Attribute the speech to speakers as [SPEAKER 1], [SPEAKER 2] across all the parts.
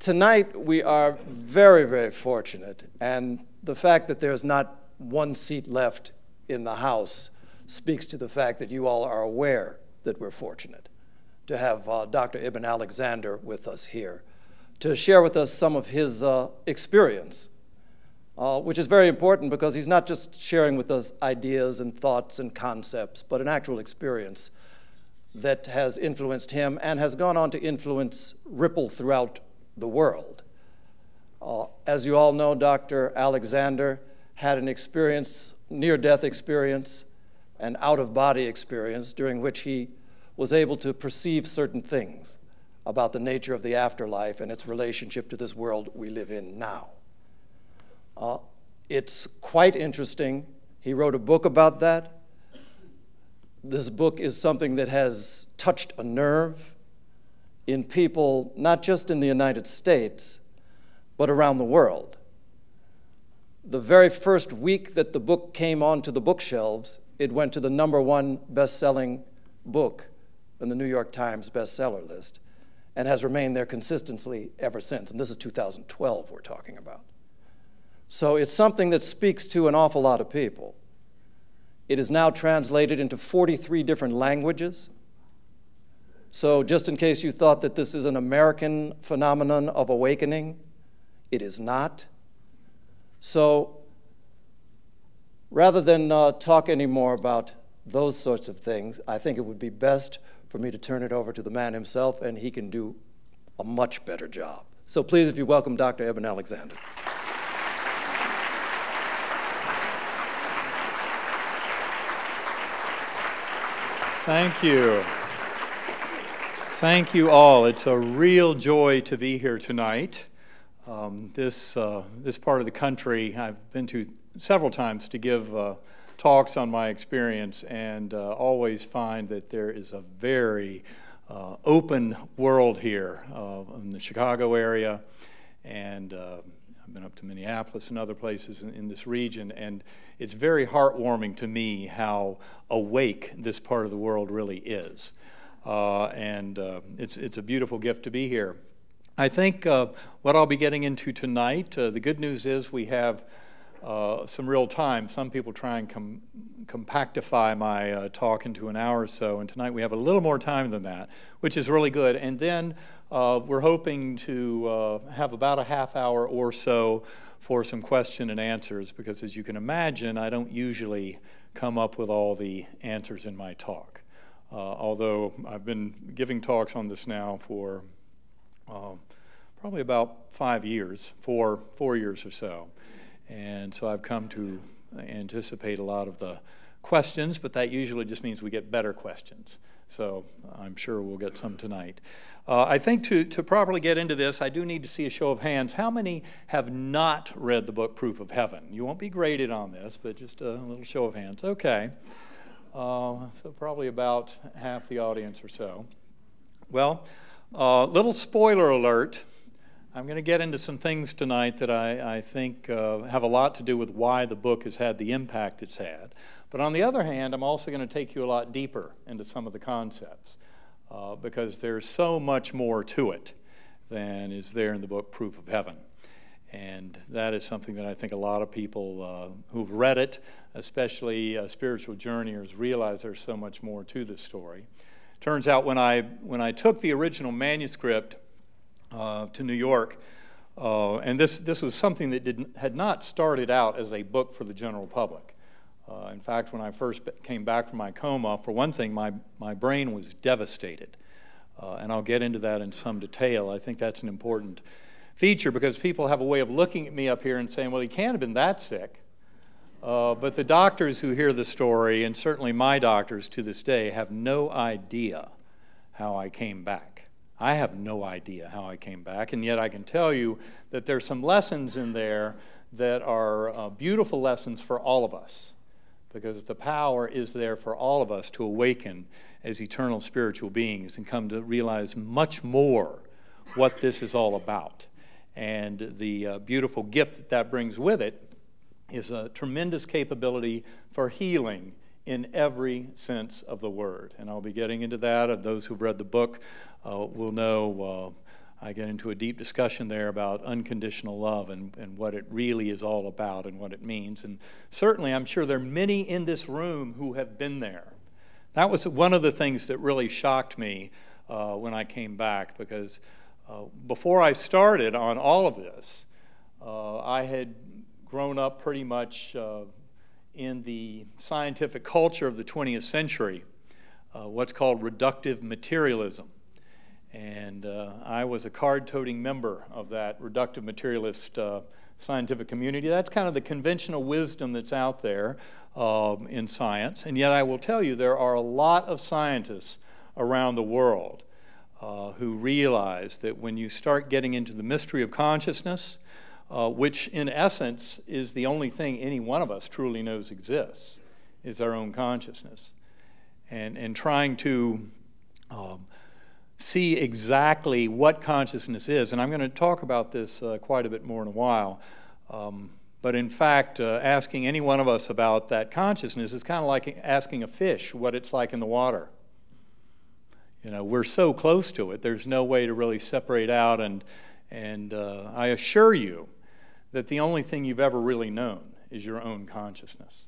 [SPEAKER 1] Tonight, we are very, very fortunate, and the fact that there's not one seat left in the House speaks to the fact that you all are aware that we're fortunate to have Dr. Eben Alexander with us here to share with us some of his experience, which is very important because he's not just sharing with us ideas and thoughts and concepts, but an actual experience that has influenced him and has gone on to influence ripple throughout the world. As you all know, Dr. Alexander had an experience, near-death experience, an out-of-body experience during which he was able to perceive certain things about the nature of the afterlife and its relationship to this world we live in now. It's quite interesting. He wrote a book about that. This book is something that has touched a nerve in people, not just in the United States, but around the world. The very first week that the book came onto the bookshelves, it went to the #1 best-selling book in the New York Times bestseller list and has remained there consistently ever since. And this is 2012 we're talking about. So it's something that speaks to an awful lot of people. It is now translated into 43 different languages. So just in case you thought that this is an American phenomenon of awakening, it is not. So rather than talk anymore about those sorts of things, I think it would be best for me to turn it over to the man himself, and he can do a much better job. So please, if you welcome Dr. Eben Alexander.
[SPEAKER 2] Thank you. Thank you all. It's a real joy to be here tonight. This part of the country I've been to several times to give talks on my experience, and always find that there is a very open world here in the Chicago area, and I've been up to Minneapolis and other places in this region, and it's very heartwarming to me how awake this part of the world really is. It's a beautiful gift to be here. I think what I'll be getting into tonight, the good news is we have some real time. Some people try and compactify my talk into an hour or so, and tonight we have a little more time than that, which is really good. And then we're hoping to have about a half hour or so for some question and answers, because as you can imagine, I don't usually come up with all the answers in my talk. Although I've been giving talks on this now for probably about 5 years, four years or so. And so I've come to anticipate a lot of the questions, but that usually just means we get better questions. So I'm sure we'll get some tonight. I think to properly get into this, I do need to see a show of hands. How many have not read the book Proof of Heaven? You won't be graded on this, but just a little show of hands. Okay. So probably about half the audience or so. Well, little spoiler alert. I'm going to get into some things tonight that I think have a lot to do with why the book has had the impact it's had. But on the other hand, I'm also going to take you a lot deeper into some of the concepts because there's so much more to it than is there in the book Proof of Heaven. And that is something that I think a lot of people who've read it, especially spiritual journeyers, realize there's so much more to this story. Turns out when I took the original manuscript to New York, and this was something that had not started out as a book for the general public. In fact, when I first came back from my coma, for one thing, my brain was devastated. And I'll get into that in some detail. I think that's an important feature because people have a way of looking at me up here and saying, well, he can't have been that sick. But the doctors who hear the story, and certainly my doctors to this day, have no idea how I came back. I have no idea how I came back, and yet I can tell you that there's some lessons in there that are beautiful lessons for all of us, because the power is there for all of us to awaken as eternal spiritual beings and come to realize much more what this is all about. And the beautiful gift that brings with it is a tremendous capability for healing in every sense of the word. And I'll be getting into that. Those who've read the book will know I get into a deep discussion there about unconditional love and what it really is all about and what it means. And certainly, I'm sure there are many in this room who have been there. That was one of the things that really shocked me when I came back, because before I started on all of this, I had grown up pretty much in the scientific culture of the 20th century, what's called reductive materialism. And I was a card-toting member of that reductive materialist scientific community. That's kind of the conventional wisdom that's out there in science. And yet I will tell you, there are a lot of scientists around the world who realize that when you start getting into the mystery of consciousness, which in essence is the only thing any one of us truly knows exists, is our own consciousness. And trying to see exactly what consciousness is. And I'm going to talk about this quite a bit more in a while. But in fact, asking any one of us about that consciousness is kind of like asking a fish what it's like in the water. You know, we're so close to it, there's no way to really separate out. And I assure you that the only thing you've ever really known is your own consciousness.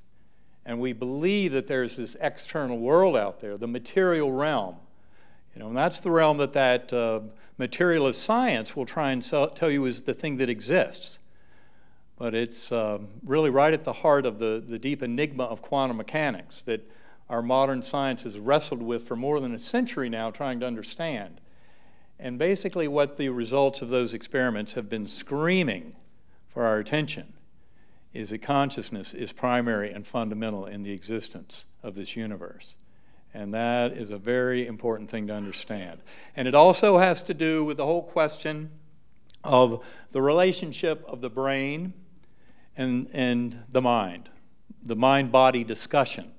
[SPEAKER 2] And we believe that there's this external world out there, the material realm. You know, and that's the realm that materialist science will try and tell you is the thing that exists. But it's really right at the heart of the deep enigma of quantum mechanics that our modern science has wrestled with for more than a century now, trying to understand. And basically what the results of those experiments have been screaming for our attention is that consciousness is primary and fundamental in the existence of this universe. And that is a very important thing to understand. And it also has to do with the whole question of the relationship of the brain and the mind-body discussion,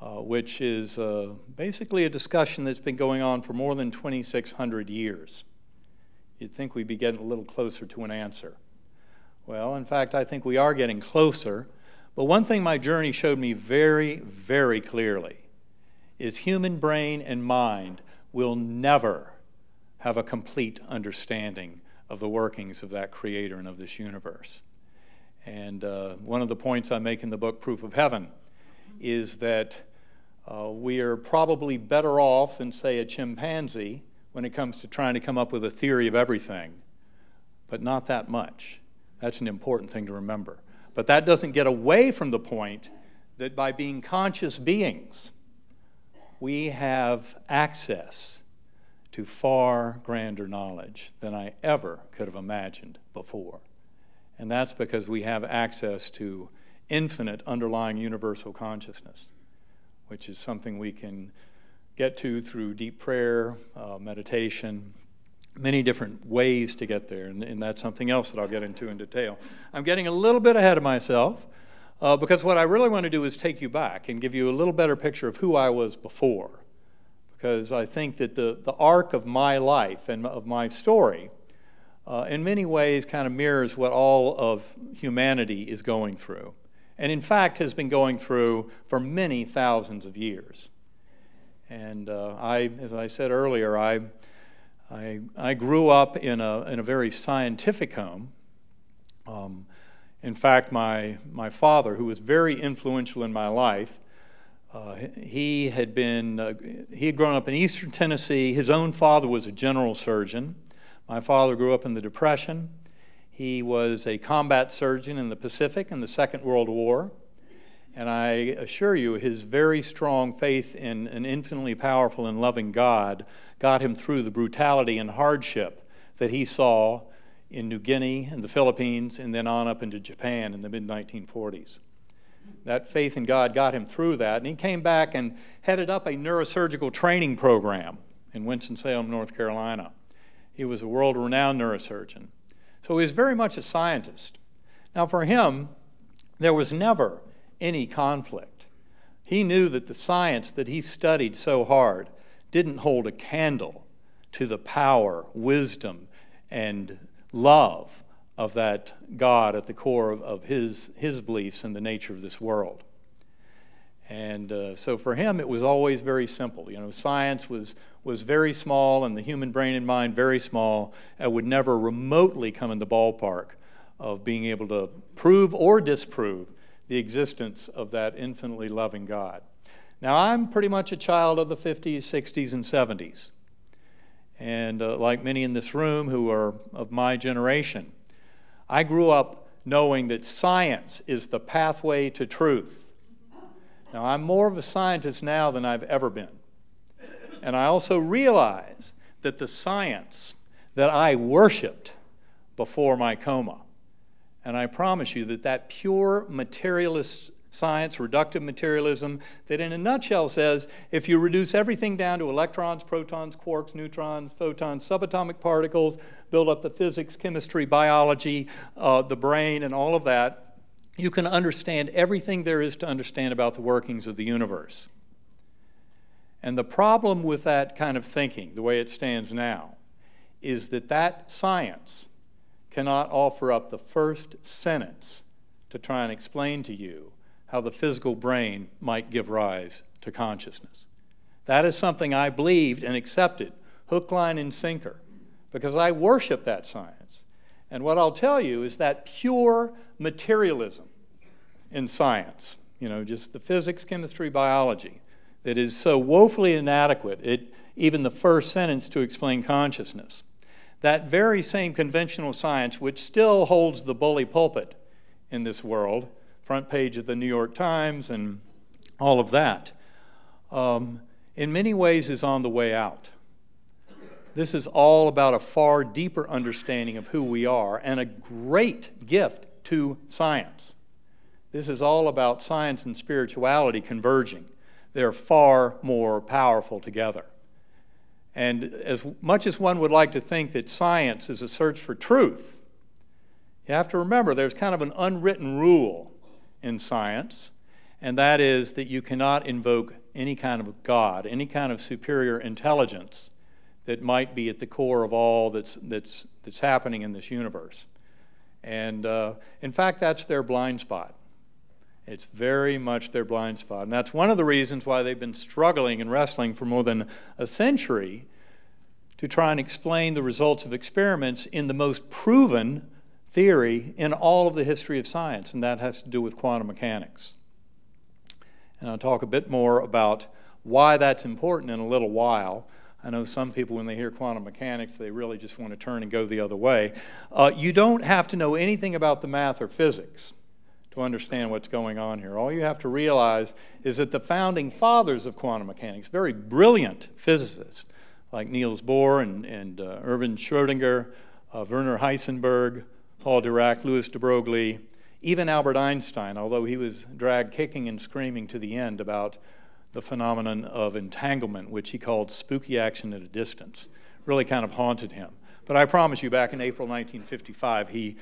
[SPEAKER 2] which is basically a discussion that's been going on for more than 2,600 years. You'd think we'd be getting a little closer to an answer. Well, in fact, I think we are getting closer. But one thing my journey showed me very, very clearly is human brain and mind will never have a complete understanding of the workings of that creator and of this universe. And one of the points I make in the book, Proof of Heaven, is that we are probably better off than, say, a chimpanzee when it comes to trying to come up with a theory of everything, but not that much. That's an important thing to remember. But that doesn't get away from the point that by being conscious beings, we have access to far grander knowledge than I ever could have imagined before. And that's because we have access to infinite underlying universal consciousness, which is something we can get to through deep prayer, meditation, many different ways to get there. And that's something else that I'll get into in detail. I'm getting a little bit ahead of myself. Because what I really want to do is take you back and give you a little better picture of who I was before. Because I think that the arc of my life and of my story in many ways kind of mirrors what all of humanity is going through. And in fact has been going through for many thousands of years. And as I said earlier, I grew up in a very scientific home. In fact, my father, who was very influential in my life, he had grown up in eastern Tennessee. His own father was a general surgeon. My father grew up in the Depression. He was a combat surgeon in the Pacific in the Second World War. And I assure you, his very strong faith in an infinitely powerful and loving God got him through the brutality and hardship that he saw in New Guinea and the Philippines, and then on up into Japan in the mid-1940s. That faith in God got him through that, and he came back and headed up a neurosurgical training program in Winston-Salem, North Carolina. He was a world-renowned neurosurgeon. So he was very much a scientist. Now for him, there was never any conflict. He knew that the science that he studied so hard didn't hold a candle to the power, wisdom, and love of that God at the core of his beliefs and the nature of this world. And so for him, it was always very simple. You know, science was very small, and the human brain and mind very small, and would never remotely come in the ballpark of being able to prove or disprove the existence of that infinitely loving God. Now, I'm pretty much a child of the 50s, 60s, and 70s. And like many in this room who are of my generation, I grew up knowing that science is the pathway to truth. Now, I'm more of a scientist now than I've ever been. And I also realize that the science that I worshiped before my coma, and I promise you that that pure materialist science, reductive materialism, that in a nutshell says if you reduce everything down to electrons, protons, quarks, neutrons, photons, subatomic particles, build up the physics, chemistry, biology, the brain, and all of that, you can understand everything there is to understand about the workings of the universe. And the problem with that kind of thinking, the way it stands now, is that that science cannot offer up the first sentence to try and explain to you how the physical brain might give rise to consciousness. That is something I believed and accepted, hook, line, and sinker, because I worship that science. And what I'll tell you is that pure materialism in science, you know, just the physics, chemistry, biology, that is so woefully inadequate, even the first sentence to explain consciousness. That very same conventional science, which still holds the bully pulpit in this world, front page of the New York Times and all of that, in many ways is on the way out. This is all about a far deeper understanding of who we are and a great gift to science. This is all about science and spirituality converging. They're far more powerful together. And as much as one would like to think that science is a search for truth, you have to remember there's kind of an unwritten rule in science, and that is that you cannot invoke any kind of God, any kind of superior intelligence that might be at the core of all that's happening in this universe. And in fact, that's their blind spot. It's very much their blind spot. And that's one of the reasons why they've been struggling and wrestling for more than a century to try and explain the results of experiments in the most proven theory in all of the history of science, and that has to do with quantum mechanics. And I'll talk a bit more about why that's important in a little while. I know some people, when they hear quantum mechanics, they really just want to turn and go the other way. You don't have to know anything about the math or physics to understand what's going on here. All you have to realize is that the founding fathers of quantum mechanics, very brilliant physicists like Niels Bohr and Erwin Schrödinger, Werner Heisenberg, Paul Dirac, Louis de Broglie, even Albert Einstein, although he was dragged kicking and screaming to the end about the phenomenon of entanglement, which he called spooky action at a distance, really kind of haunted him. But I promise you, back in April 1955, he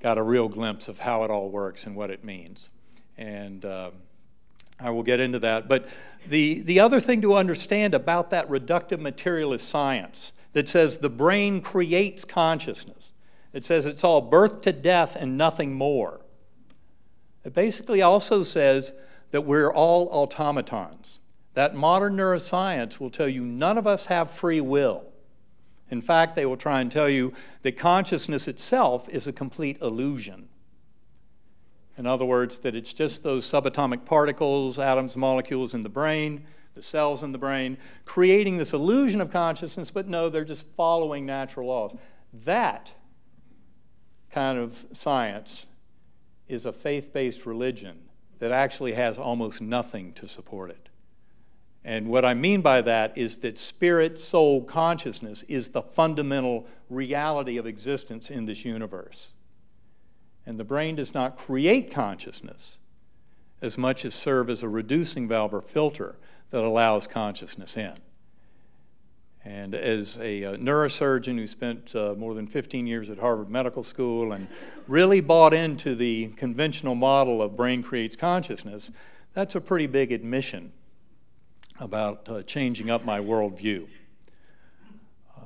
[SPEAKER 2] got a real glimpse of how it all works and what it means. And I will get into that. But the other thing to understand about that reductive materialist science that says the brain creates consciousness, it says it's all birth to death and nothing more. It basically also says that we're all automatons. That modern neuroscience will tell you none of us have free will. In fact, they will try and tell you that consciousness itself is a complete illusion. In other words, that it's just those subatomic particles, atoms, molecules in the brain, the cells in the brain, creating this illusion of consciousness, but no, they're just following natural laws. That kind of science is a faith-based religion that actually has almost nothing to support it. And what I mean by that is that spirit, soul, consciousness is the fundamental reality of existence in this universe. And the brain does not create consciousness as much as serve as a reducing valve or filter that allows consciousness in. And as a neurosurgeon who spent more than 15 years at Harvard Medical School and really bought into the conventional model of brain creates consciousness, that's a pretty big admission about changing up my worldview.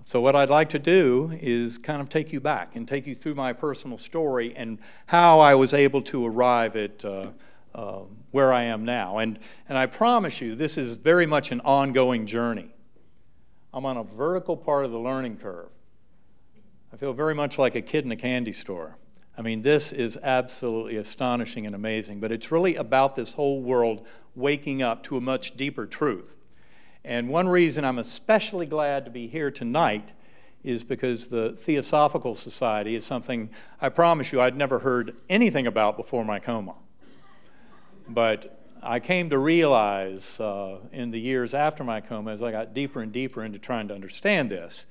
[SPEAKER 2] So what I'd like to do is kind of take you back and take you through my personal story and how I was able to arrive at where I am now. And I promise you, this is very much an ongoing journey. I'm on a vertical part of the learning curve. I feel very much like a kid in a candy store. I mean, this is absolutely astonishing and amazing, but it's really about this whole world waking up to a much deeper truth. And one reason I'm especially glad to be here tonight is because the Theosophical Society is something I promise you I'd never heard anything about before my coma. But I came to realize in the years after my coma, as I got deeper and deeper into trying to understand this,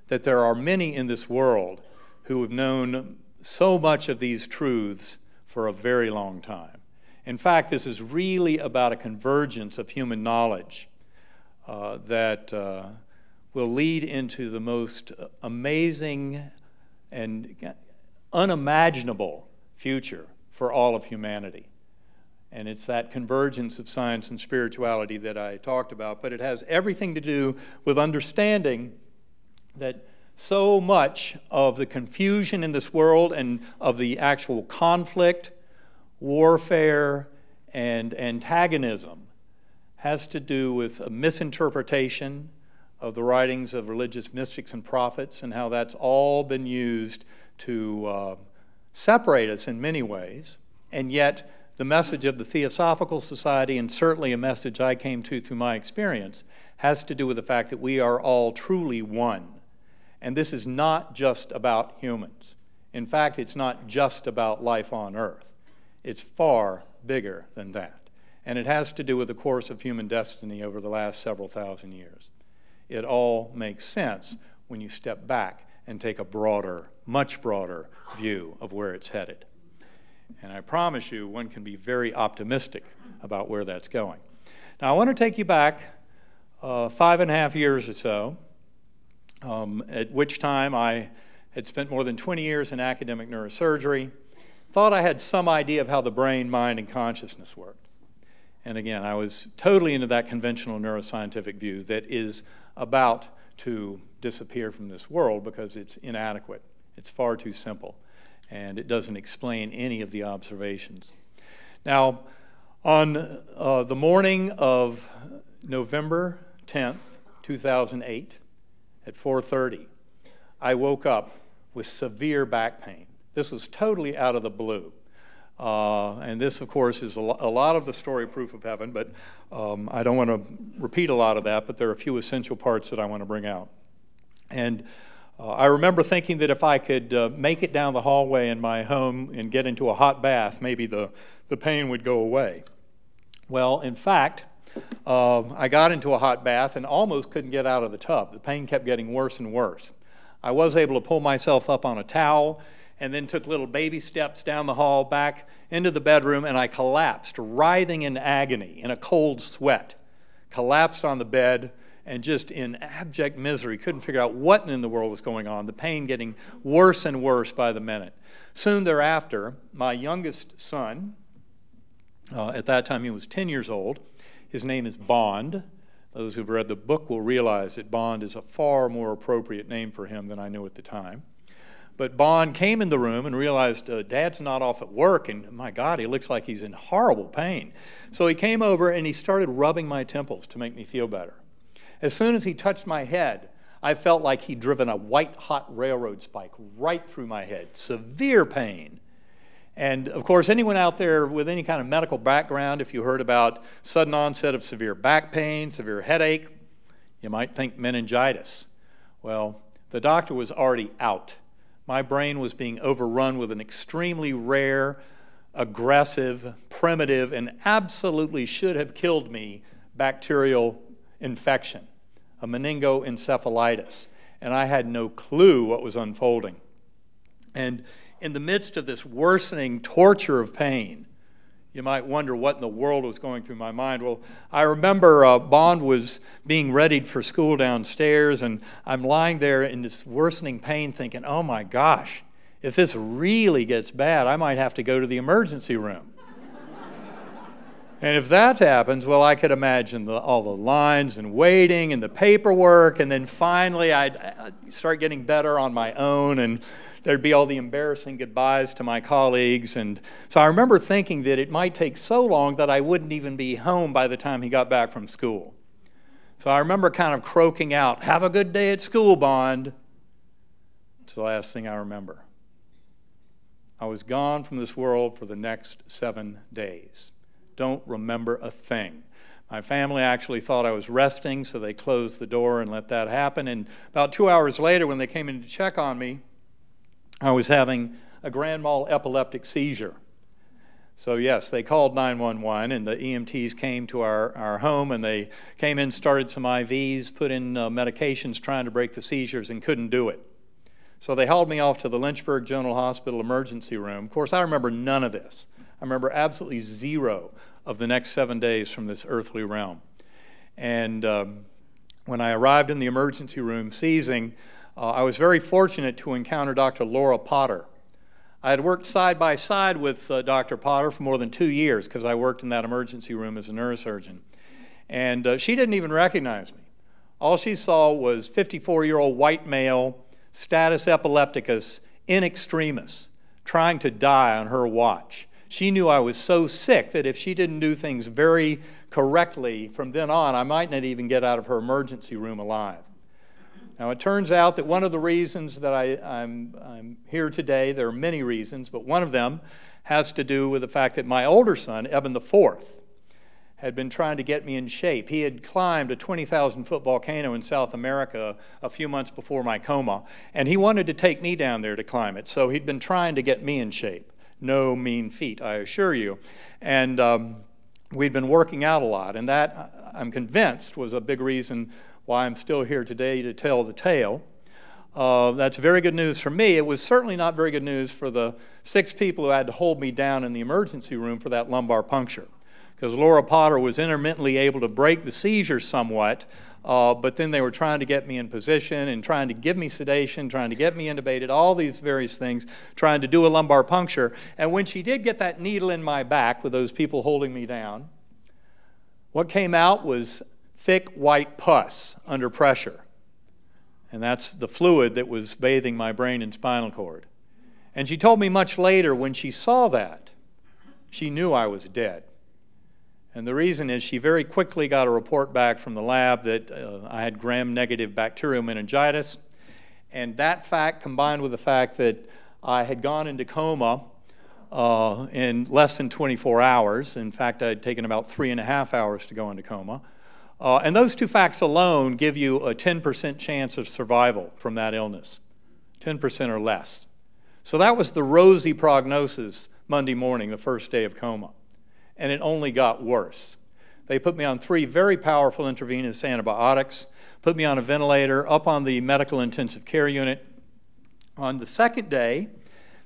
[SPEAKER 2] that there are many in this world who have known so much of these truths for a very long time. In fact, this is really about a convergence of human knowledge that will lead into the most amazing and unimaginable future for all of humanity. And it's that convergence of science and spirituality that I talked about, but it has everything to do with understanding that so much of the confusion in this world and of the actual conflict, warfare, and antagonism has to do with a misinterpretation of the writings of religious mystics and prophets, and how that's all been used to separate us in many ways. And yet the message of the Theosophical Society, and certainly a message I came to through my experience, has to do with the fact that we are all truly one. And this is not just about humans. In fact, it's not just about life on Earth. It's far bigger than that. And it has to do with the course of human destiny over the last several thousand years. It all makes sense when you step back and take a broader, much broader view of where it's headed. And I promise you, one can be very optimistic about where that's going. Now, I want to take you back 5.5 years or so, at which time I had spent more than 20 years in academic neurosurgery, thought I had some idea of how the brain, mind, and consciousness worked. And again, I was totally into that conventional neuroscientific view that is about to disappear from this world because it's inadequate. It's far too simple, and it doesn't explain any of the observations. Now, on the morning of November 10th, 2008, at 4:30, I woke up with severe back pain. This was totally out of the blue. And this, of course, is a lot of the story Proof of Heaven, but I don't want to repeat a lot of that, but there are a few essential parts that I want to bring out. And I remember thinking that if I could make it down the hallway in my home and get into a hot bath, maybe the pain would go away. Well, in fact, I got into a hot bath and almost couldn't get out of the tub. The pain kept getting worse and worse. I was able to pull myself up on a towel and then took little baby steps down the hall back into the bedroom, and I collapsed, writhing in agony, in a cold sweat. Collapsed on the bed and just in abject misery, couldn't figure out what in the world was going on, the pain getting worse and worse by the minute. Soon thereafter, my youngest son, at that time he was 10 years old, his name is Bond. Those who've read the book will realize that Bond is a far more appropriate name for him than I knew at the time. But Bond came in the room and realized Dad's not off at work, and my God, he looks like he's in horrible pain. So he came over and he started rubbing my temples to make me feel better. As soon as he touched my head, I felt like he'd driven a white-hot railroad spike right through my head. Severe pain. And of course, anyone out there with any kind of medical background, if you heard about sudden onset of severe back pain, severe headache, you might think meningitis. Well, the doctor was already out. My brain was being overrun with an extremely rare, aggressive, primitive, and absolutely should have killed me bacterial infection, a meningoencephalitis. And I had no clue what was unfolding. And in the midst of this worsening torture of pain, you might wonder what in the world was going through my mind. Well, I remember Bond was being readied for school downstairs, and I'm lying there in this worsening pain thinking, oh my gosh, if this really gets bad, I might have to go to the emergency room. And if that happens, well, I could imagine all the lines and waiting and the paperwork, and then finally I'd start getting better on my own, and there'd be all the embarrassing goodbyes to my colleagues. And so I remember thinking that it might take so long that I wouldn't even be home by the time he got back from school. So I remember kind of croaking out, "Have a good day at school, Bond." It's the last thing I remember. I was gone from this world for the next 7 days. Don't remember a thing. My family actually thought I was resting, so they closed the door and let that happen. And about 2 hours later, when they came in to check on me, I was having a grand mal epileptic seizure. So yes, they called 911, and the EMTs came to our home, and they came in, started some IVs, put in medications trying to break the seizures, and couldn't do it. So they hauled me off to the Lynchburg General Hospital emergency room. Of course, I remember none of this. I remember absolutely zero of the next 7 days from this earthly realm. And when I arrived in the emergency room seizing, I was very fortunate to encounter Dr. Laura Potter. I had worked side by side with Dr. Potter for more than 2 years because I worked in that emergency room as a neurosurgeon. And she didn't even recognize me. All she saw was 54-year-old white male, status epilepticus, in extremis, trying to die on her watch. She knew I was so sick that if she didn't do things very correctly from then on, I might not even get out of her emergency room alive. Now, it turns out that one of the reasons that I'm here today, there are many reasons, but one of them has to do with the fact that my older son, Eben IV, had been trying to get me in shape. He had climbed a 20,000-foot volcano in South America a few months before my coma, and he wanted to take me down there to climb it, so he'd been trying to get me in shape. No mean feat, I assure you. And we'd been working out a lot, and that, I'm convinced, was a big reason why I'm still here today to tell the tale. That's very good news for me. It was certainly not very good news for the 6 people who had to hold me down in the emergency room for that lumbar puncture, because Laura Potter was intermittently able to break the seizure somewhat, but then they were trying to get me in position and trying to give me sedation, trying to get me intubated, all these various things, trying to do a lumbar puncture. And when she did get that needle in my back with those people holding me down, what came out was thick white pus under pressure. And that's the fluid that was bathing my brain and spinal cord. And she told me much later, when she saw that, she knew I was dead. And the reason is she very quickly got a report back from the lab that I had gram-negative bacterial meningitis. And that fact, combined with the fact that I had gone into coma in less than 24 hours. In fact, I had taken about 3.5 hours to go into coma. And those 2 facts alone give you a 10% chance of survival from that illness, 10% or less. So that was the rosy prognosis Monday morning, the first day of coma. And it only got worse. They put me on 3 very powerful intravenous antibiotics, put me on a ventilator, up on the medical intensive care unit. On the second day,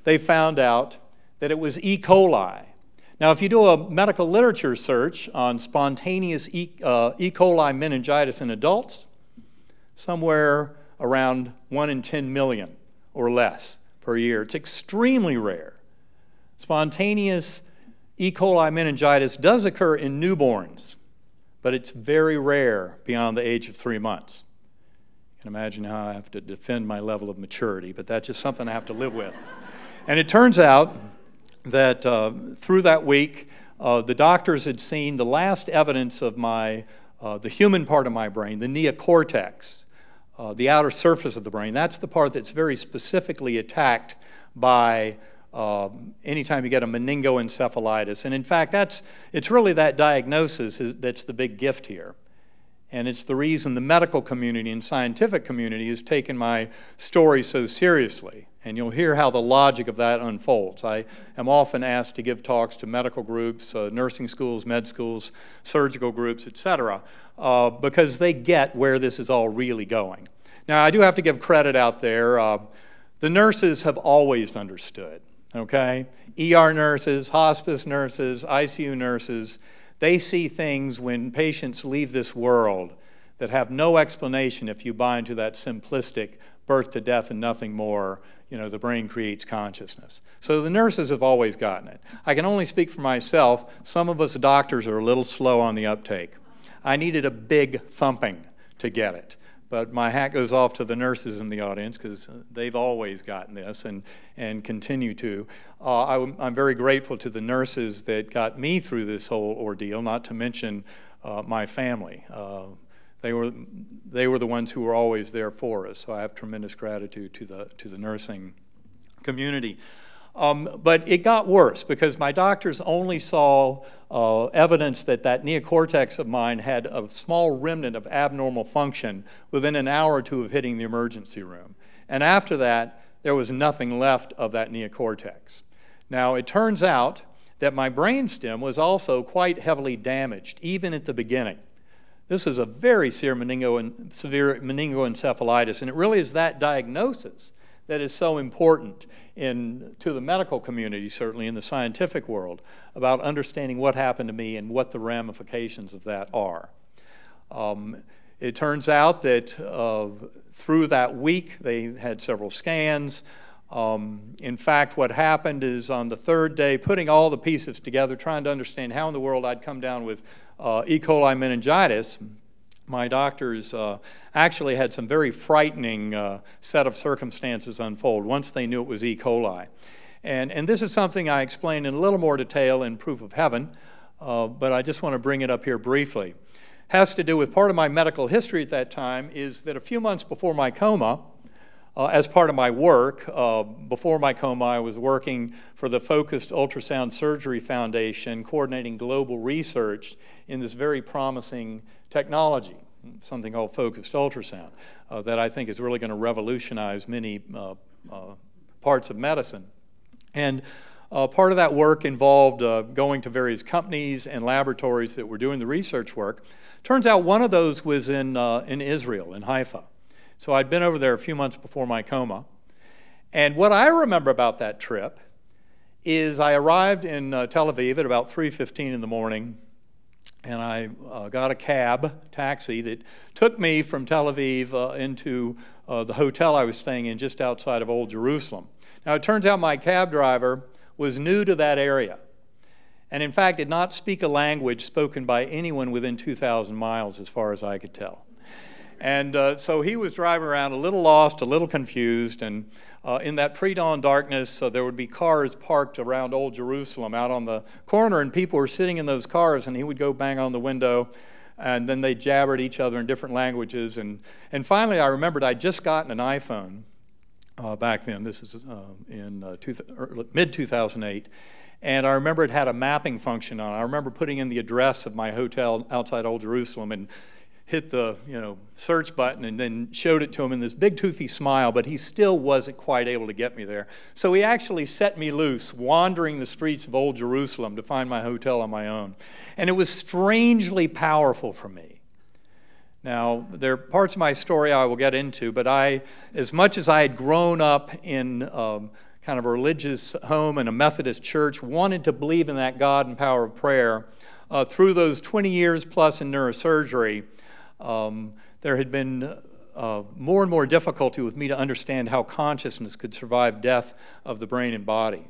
[SPEAKER 2] they found out that it was E. coli. Now, if you do a medical literature search on spontaneous E. coli meningitis in adults, somewhere around 1 in 10 million or less per year. It's extremely rare. Spontaneous E. coli meningitis does occur in newborns, but it's very rare beyond the age of 3 months. You can imagine how I have to defend my level of maturity, but that's just something I have to live with. And it turns out that through that week, the doctors had seen the last evidence of the human part of my brain, the neocortex, the outer surface of the brain. That's the part that's very specifically attacked by anytime you get a meningoencephalitis. And in fact, it's really that diagnosis that's the big gift here. And it's the reason the medical community and scientific community has taken my story so seriously. And you'll hear how the logic of that unfolds. I am often asked to give talks to medical groups, nursing schools, med schools, surgical groups, etc., because they get where this is all really going. Now, I do have to give credit out there. The nurses have always understood, okay? ER nurses, hospice nurses, ICU nurses, they see things when patients leave this world that have no explanation if you buy into that simplistic birth to death and nothing more. You know, the brain creates consciousness. So the nurses have always gotten it. I can only speak for myself. Some of us doctors are a little slow on the uptake. I needed a big thumping to get it. But my hat goes off to the nurses in the audience because they've always gotten this and continue to. I'm very grateful to the nurses that got me through this whole ordeal, not to mention my family. They were the ones who were always there for us, so I have tremendous gratitude to the nursing community. But it got worse because my doctors only saw evidence that neocortex of mine had a small remnant of abnormal function within an hour or two of hitting the emergency room. And after that, there was nothing left of that neocortex. Now, it turns out that my brainstem was also quite heavily damaged, even at the beginning. This is a very severe meningoencephalitis, and it really is that diagnosis that is so important to the medical community, certainly in the scientific world, about understanding what happened to me and what the ramifications of that are. It turns out that through that week, they had several scans. In fact, what happened is on the third day, putting all the pieces together, trying to understand how in the world I'd come down with E. coli meningitis, my doctors actually had some very frightening set of circumstances unfold once they knew it was E. coli. And this is something I explain in a little more detail in Proof of Heaven, but I just want to bring it up here briefly. Has to do with part of my medical history at that time is that a few months before my coma, as part of my work, before my coma, I was working for the Focused Ultrasound Surgery Foundation, coordinating global research in this very promising technology, something called focused ultrasound, that I think is really going to revolutionize many parts of medicine. And part of that work involved going to various companies and laboratories that were doing the research work. Turns out one of those was in Israel, in Haifa. So I'd been over there a few months before my coma. And what I remember about that trip is I arrived in Tel Aviv at about 3:15 in the morning, and I got a taxi that took me from Tel Aviv into the hotel I was staying in just outside of Old Jerusalem. Now, it turns out my cab driver was new to that area, and in fact did not speak a language spoken by anyone within 2,000 miles as far as I could tell. And so he was driving around a little lost, a little confused, and in that pre-dawn darkness, there would be cars parked around Old Jerusalem out on the corner, and people were sitting in those cars, and he would go bang on the window, and then they'd jabber at each other in different languages. And finally, I remembered I'd just gotten an iPhone back then. This is in mid-2008. And I remember it had a mapping function on it. I remember putting in the address of my hotel outside Old Jerusalem and hit the search button and then showed it to him in this big toothy smile, but he still wasn't quite able to get me there. So he actually set me loose, wandering the streets of Old Jerusalem to find my hotel on my own. And it was strangely powerful for me. Now, there are parts of my story I will get into, but as much as I had grown up in kind of a religious home in a Methodist church, wanted to believe in that God and power of prayer, through those 20 years plus in neurosurgery, there had been more and more difficulty with me to understand how consciousness could survive death of the brain and body.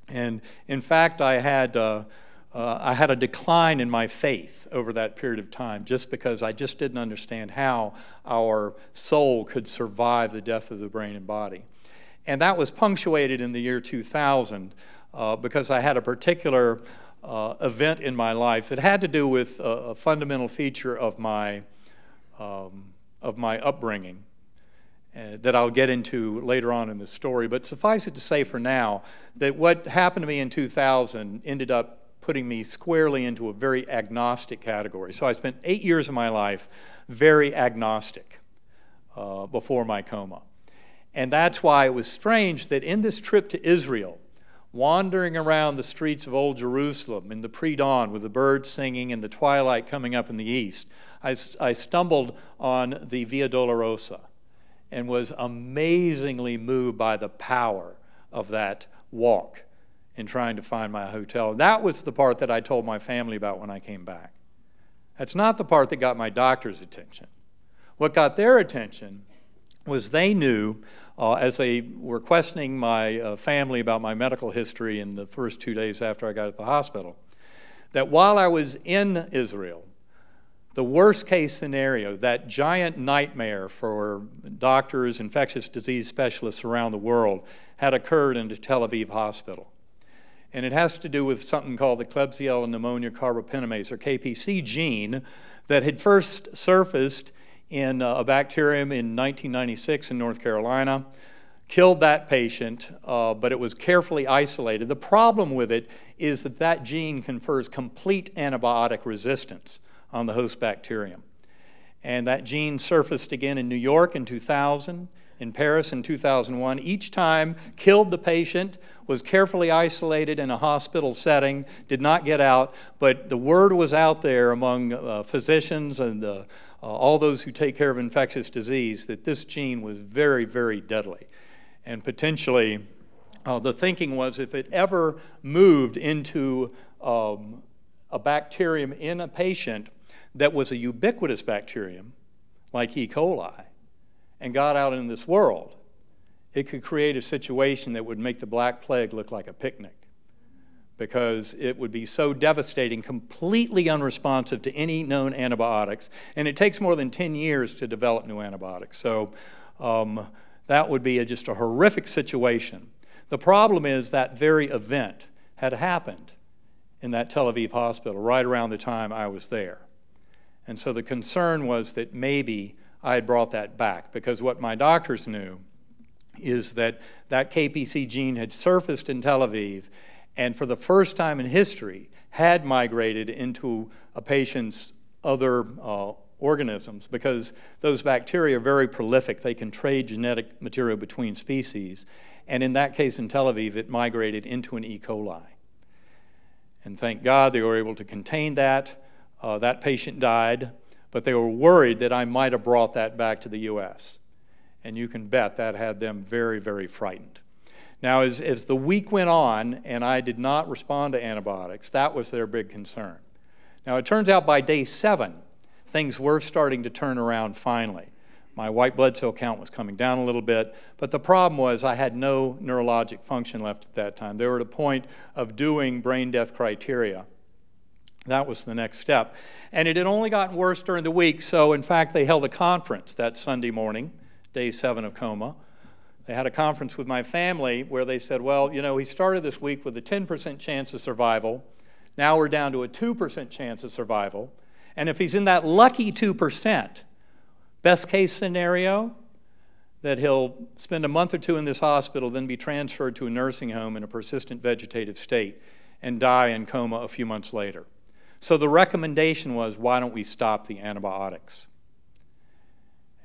[SPEAKER 2] And in fact, I had a decline in my faith over that period of time just because I just didn't understand how our soul could survive the death of the brain and body. And that was punctuated in the year 2000 because I had a particular event in my life that had to do with a fundamental feature of my upbringing that I'll get into later on in the story. But suffice it to say for now that what happened to me in 2000 ended up putting me squarely into a very agnostic category. So I spent 8 years of my life very agnostic before my coma. And that's why it was strange that in this trip to Israel, wandering around the streets of Old Jerusalem in the pre-dawn with the birds singing and the twilight coming up in the east, I stumbled on the Via Dolorosa and was amazingly moved by the power of that walk in trying to find my hotel. That was the part that I told my family about when I came back. That's not the part that got my doctor's attention. What got their attention was they knew, as they were questioning my family about my medical history in the first 2 days after I got at the hospital, that while I was in Israel, the worst case scenario, that giant nightmare for doctors, infectious disease specialists around the world, had occurred in the Tel Aviv hospital. And it has to do with something called the Klebsiella pneumonia carbopinamase, or KPC gene, that had first surfaced in a bacterium in 1996 in North Carolina, killed that patient, but it was carefully isolated. The problem with it is that that gene confers complete antibiotic resistance on the host bacterium. And that gene surfaced again in New York in 2000, in Paris in 2001. Each time killed the patient, was carefully isolated in a hospital setting, did not get out, but the word was out there among physicians and all those who take care of infectious disease that this gene was very, very deadly. And potentially, the thinking was if it ever moved into a bacterium in a patient that was a ubiquitous bacterium, like E. coli, and got out in this world, it could create a situation that would make the Black Plague look like a picnic, because it would be so devastating, completely unresponsive to any known antibiotics, and it takes more than 10 years to develop new antibiotics. So that would be just a horrific situation. The problem is that very event had happened in that Tel Aviv hospital right around the time I was there. And so the concern was that maybe I had brought that back, because what my doctors knew is that that KPC gene had surfaced in Tel Aviv and for the first time in history had migrated into a patient's other organisms, because those bacteria are very prolific. They can trade genetic material between species. And in that case in Tel Aviv, it migrated into an E. coli. And thank God they were able to contain that. That patient died, but they were worried that I might have brought that back to the U.S. And you can bet that had them very, very frightened. Now, as the week went on and I did not respond to antibiotics, that was their big concern. Now, it turns out by day 7, things were starting to turn around finally. My white blood cell count was coming down a little bit, but the problem was I had no neurologic function left at that time. They were at a point of doing brain death criteria. That was the next step. And it had only gotten worse during the week, so in fact they held a conference that Sunday morning, day 7 of coma. They had a conference with my family where they said, well, you know, he started this week with a 10% chance of survival. Now we're down to a 2% chance of survival. And if he's in that lucky 2%, best case scenario, that he'll spend a month or 2 in this hospital, then be transferred to a nursing home in a persistent vegetative state and die in coma a few months later. So the recommendation was, why don't we stop the antibiotics?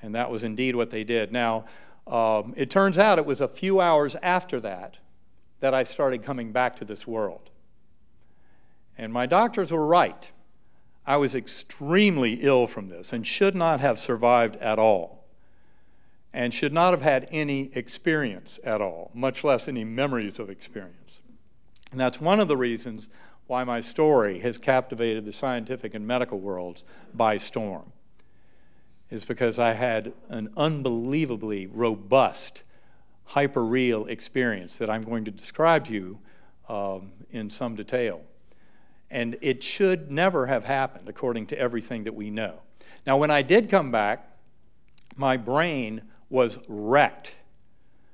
[SPEAKER 2] And that was indeed what they did. Now, it turns out it was a few hours after that that I started coming back to this world. And my doctors were right. I was extremely ill from this and should not have survived at all, and should not have had any experience at all, much less any memories of experience. And that's one of the reasons why my story has captivated the scientific and medical worlds by storm, is because I had an unbelievably robust, hyper-real experience that I'm going to describe to you in some detail. And it should never have happened, according to everything that we know. Now, when I did come back, my brain was wrecked.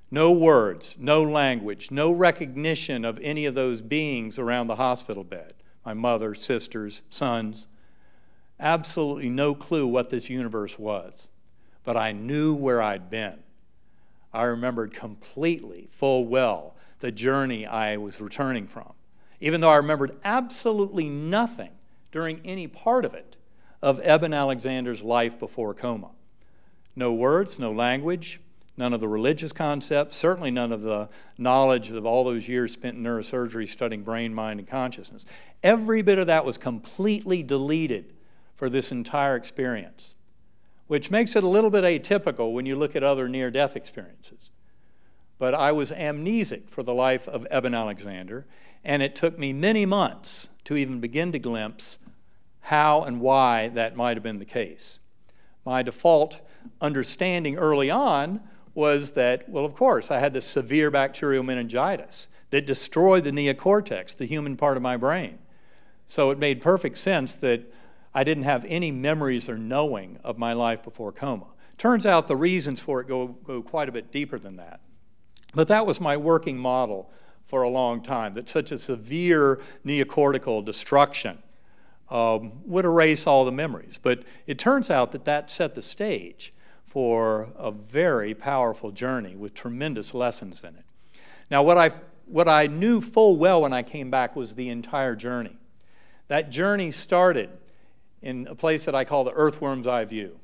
[SPEAKER 2] No words, no language, no recognition of any of those beings around the hospital bed. My mother, sisters, sons. Absolutely no clue what this universe was. But I knew where I'd been. I remembered completely, full well, the journey I was returning from, even though I remembered absolutely nothing during any part of it of Eben Alexander's life before coma. No words, no language, none of the religious concepts, certainly none of the knowledge of all those years spent in neurosurgery studying brain, mind, and consciousness. Every bit of that was completely deleted for this entire experience, which makes it a little bit atypical when you look at other near-death experiences. But I was amnesic for the life of Eben Alexander, and it took me many months to even begin to glimpse how and why that might have been the case. My default understanding early on was that, well, of course, I had this severe bacterial meningitis that destroyed the neocortex, the human part of my brain. So it made perfect sense that I didn't have any memories or knowing of my life before coma. Turns out the reasons for it go quite a bit deeper than that. But that was my working model for a long time, that such a severe neocortical destruction would erase all the memories. But it turns out that that set the stage for a very powerful journey with tremendous lessons in it. Now, what I knew full well when I came back was the entire journey. That journey started in a place that I call the earthworm's eye view.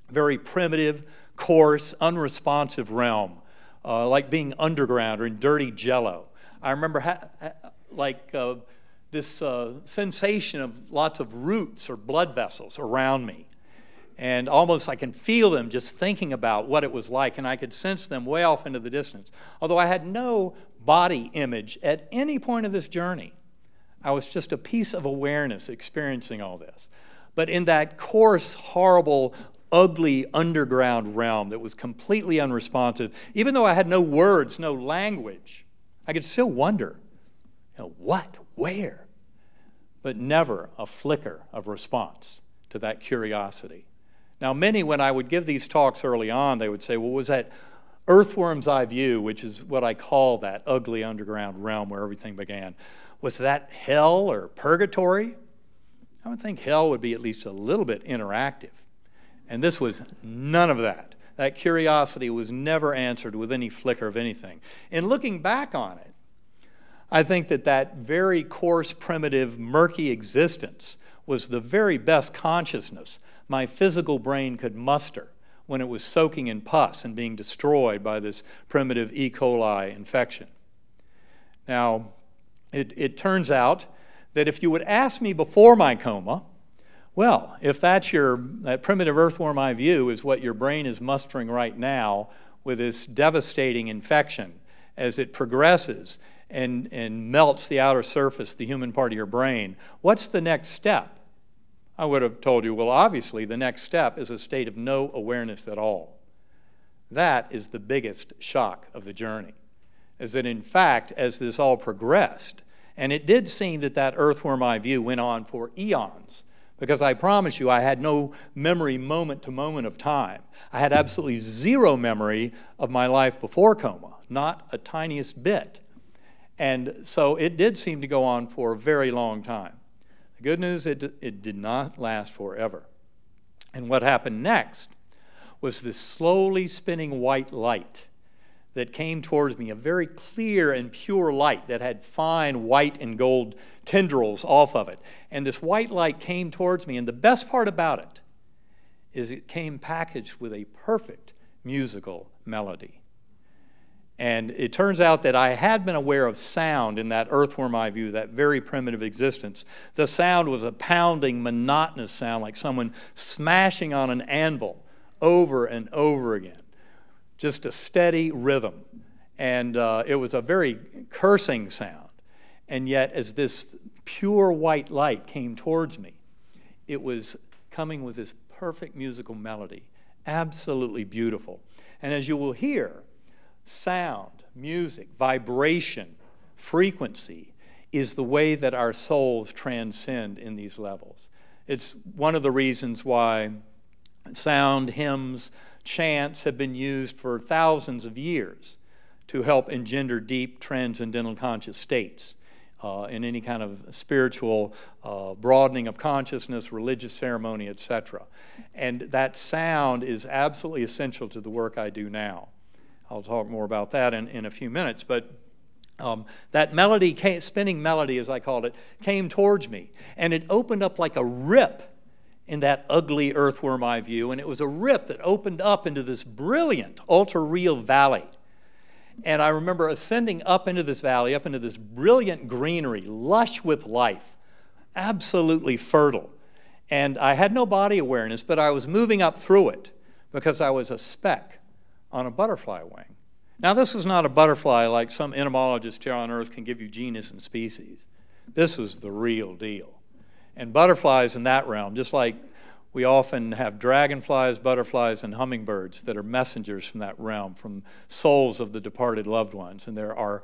[SPEAKER 2] Very primitive, coarse, unresponsive realm, like being underground or in dirty jello. I remember this sensation of lots of roots or blood vessels around me. And almost I can feel them just thinking about what it was like, and I could sense them way off into the distance. Although I had no body image at any point of this journey. I was just a piece of awareness experiencing all this. But in that coarse, horrible, ugly underground realm that was completely unresponsive, even though I had no words, no language, I could still wonder, what, where? But never a flicker of response to that curiosity. Now, many, when I would give these talks early on, they would say, well, was that earthworm's eye view, which is what I call that ugly underground realm where everything began, was that hell or purgatory? I would think hell would be at least a little bit interactive. And this was none of that. That curiosity was never answered with any flicker of anything. In looking back on it, I think that that very coarse, primitive, murky existence was the very best consciousness my physical brain could muster when it was soaking in pus and being destroyed by this primitive E. coli infection. Now, it turns out that if you would ask me before my coma, well, if that primitive earthworm eye view is what your brain is mustering right now with this devastating infection as it progresses and melts the outer surface, the human part of your brain, what's the next step? I would have told you, well, obviously the next step is a state of no awareness at all. That is the biggest shock of the journey, is that in fact, as this all progressed, and it did seem that that earthworm eye view went on for eons, because I promise you I had no memory moment to moment of time. I had absolutely zero memory of my life before coma, not a tiniest bit. And so it did seem to go on for a very long time. The good news, it did not last forever. And what happened next was this slowly spinning white light that came towards me, a very clear and pure light that had fine white and gold tendrils off of it. And this white light came towards me, and the best part about it is it came packaged with a perfect musical melody. And it turns out that I had been aware of sound in that earthworm eye view, that very primitive existence. The sound was a pounding, monotonous sound, like someone smashing on an anvil over and over again. Just a steady rhythm. And it was a very cursing sound. And yet, as this pure white light came towards me, it was coming with this perfect musical melody, absolutely beautiful. And as you will hear, sound, music, vibration, frequency is the way that our souls transcend in these levels. It's one of the reasons why sound, hymns, chants have been used for thousands of years to help engender deep transcendental conscious states in any kind of spiritual broadening of consciousness, religious ceremony, etc. And that sound is absolutely essential to the work I do now. I'll talk more about that in a few minutes, but that melody, spinning melody as I called it, came towards me, and it opened up like a rip in that ugly earthworm eye view, and it was a rip that opened up into this brilliant, ultra-real valley. And I remember ascending up into this valley, up into this brilliant greenery, lush with life, absolutely fertile. And I had no body awareness, but I was moving up through it because I was a speck on a butterfly wing. Now, this was not a butterfly like some entomologist here on Earth can give you genus and species. This was the real deal. And butterflies in that realm, just like We often have dragonflies, butterflies, and hummingbirds that are messengers from that realm, from souls of the departed loved ones. And there are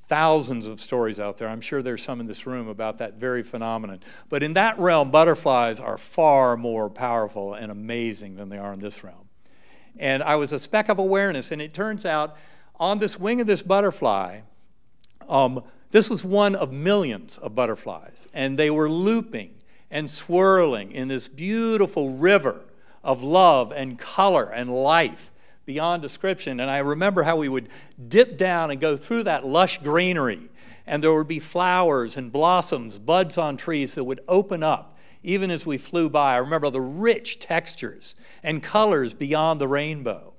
[SPEAKER 2] thousands of stories out there. I'm sure there's some in this room about that very phenomenon. But in that realm, butterflies are far more powerful and amazing than they are in this realm. And I was a speck of awareness, and it turns out on this wing of this butterfly, this was one of millions of butterflies, and they were looping and swirling in this beautiful river of love and color and life beyond description. And I remember how we would dip down and go through that lush greenery, and there would be flowers and blossoms, buds on trees that would open up even as we flew by. I remember the rich textures and colors beyond the rainbow.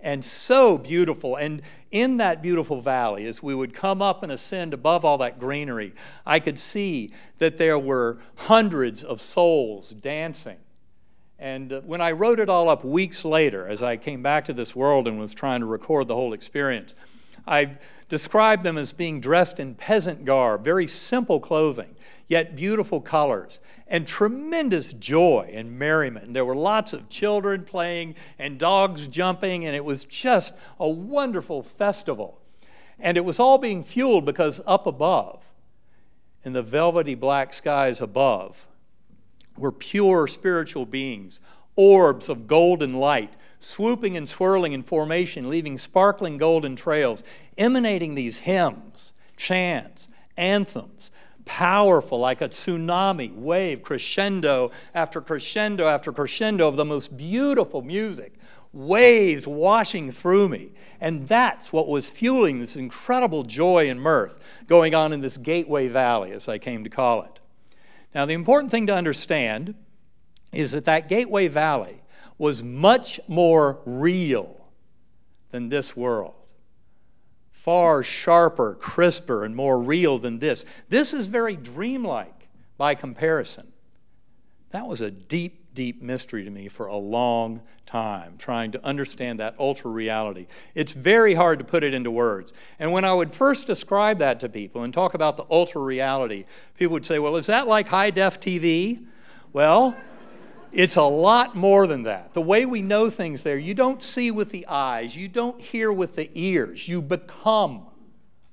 [SPEAKER 2] And so beautiful. And in that beautiful valley, as we would come up and ascend above all that greenery, I could see that there were hundreds of souls dancing. And when I wrote it all up weeks later, as I came back to this world and was trying to record the whole experience, I described them as being dressed in peasant garb, very simple clothing, yet beautiful colors, and tremendous joy and merriment. And there were lots of children playing and dogs jumping, and it was just a wonderful festival. And it was all being fueled because up above, in the velvety black skies above, were pure spiritual beings, orbs of golden light, swooping and swirling in formation, leaving sparkling golden trails, emanating these hymns, chants, anthems, powerful like a tsunami wave, crescendo after crescendo after crescendo of the most beautiful music, waves washing through me. And that's what was fueling this incredible joy and mirth going on in this Gateway Valley, as I came to call it. Now, the important thing to understand is that that Gateway Valley was much more real than this world. Far sharper, crisper, and more real than this. This is very dreamlike by comparison. That was a deep, deep mystery to me for a long time, trying to understand that ultra reality. It's very hard to put it into words. And when I would first describe that to people and talk about the ultra reality, people would say, well, is that like high-def TV? Well, it's a lot more than that. The way we know things there, you don't see with the eyes, you don't hear with the ears, you become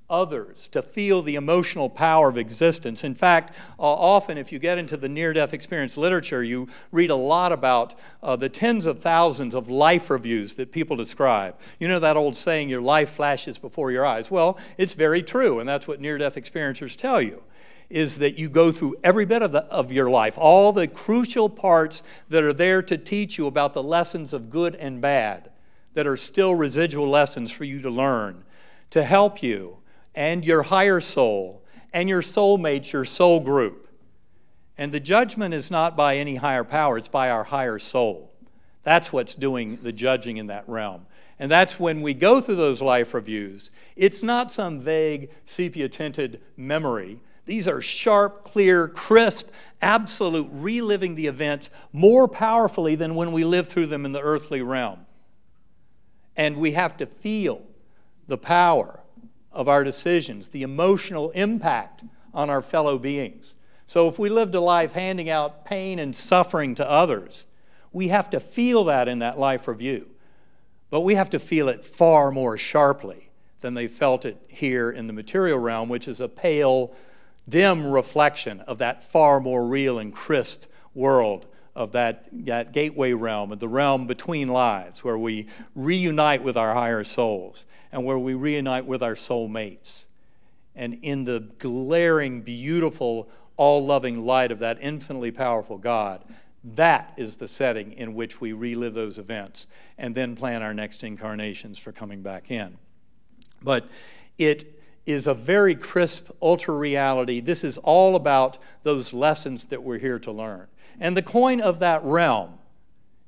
[SPEAKER 2] others to feel the emotional power of existence. In fact, often if you get into the near-death experience literature, you read a lot about the tens of thousands of life reviews that people describe. You know that old saying, your life flashes before your eyes? Well, it's very true, and that's what near-death experiencers tell you, is that you go through every bit of your life, all the crucial parts that are there to teach you about the lessons of good and bad that are still residual lessons for you to learn, to help you and your higher soul and your soulmates, your soul group. And the judgment is not by any higher power, it's by our higher soul. That's what's doing the judging in that realm. And that's when we go through those life reviews, it's not some vague sepia-tinted memory. These are sharp, clear, crisp, absolute reliving the events more powerfully than when we live through them in the earthly realm. And we have to feel the power of our decisions, the emotional impact on our fellow beings. So if we lived a life handing out pain and suffering to others, we have to feel that in that life review. But we have to feel it far more sharply than they felt it here in the material realm, which is a pale, dim reflection of that far more real and crisp world of that gateway realm, of the realm between lives, where we reunite with our higher souls and where we reunite with our soulmates. And in the glaring, beautiful, all-loving light of that infinitely powerful God, that is the setting in which we relive those events and then plan our next incarnations for coming back in. But it is a very crisp ultra reality. This is all about those lessons that we're here to learn. And the coin of that realm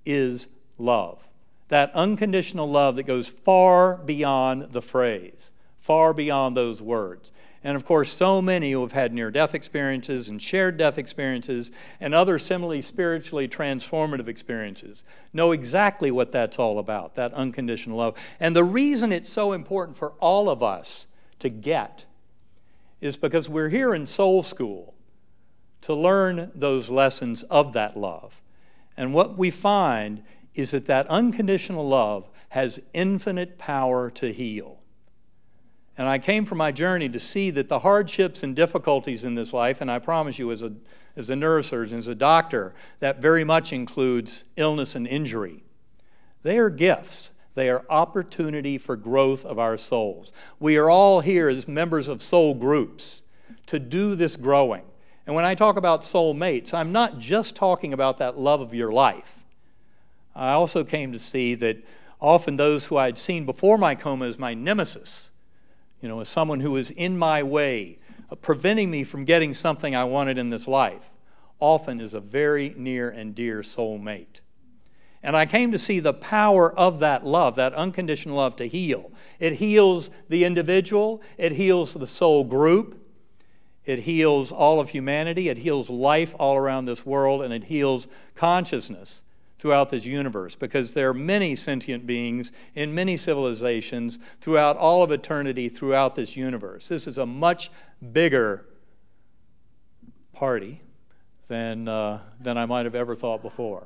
[SPEAKER 2] is love. That unconditional love that goes far beyond the phrase, far beyond those words. And of course, so many who have had near-death experiences and shared death experiences and other similarly spiritually transformative experiences know exactly what that's all about, that unconditional love. And the reason it's so important for all of us to get is because we're here in soul school to learn those lessons of that love. And what we find is that that unconditional love has infinite power to heal. And I came from my journey to see that the hardships and difficulties in this life, and I promise you as a neurosurgeon, as a doctor, that very much includes illness and injury. They are gifts. They are opportunity for growth of our souls. We are all here as members of soul groups to do this growing. And when I talk about soul mates, I'm not just talking about that love of your life. I also came to see that often those who I had seen before my coma as my nemesis, as someone who was in my way, preventing me from getting something I wanted in this life, often is a very near and dear soul mate. And I came to see the power of that love, that unconditional love, to heal. It heals the individual, it heals the soul group, it heals all of humanity, it heals life all around this world, and it heals consciousness throughout this universe, because there are many sentient beings in many civilizations throughout all of eternity, throughout this universe. This is a much bigger party than I might have ever thought before.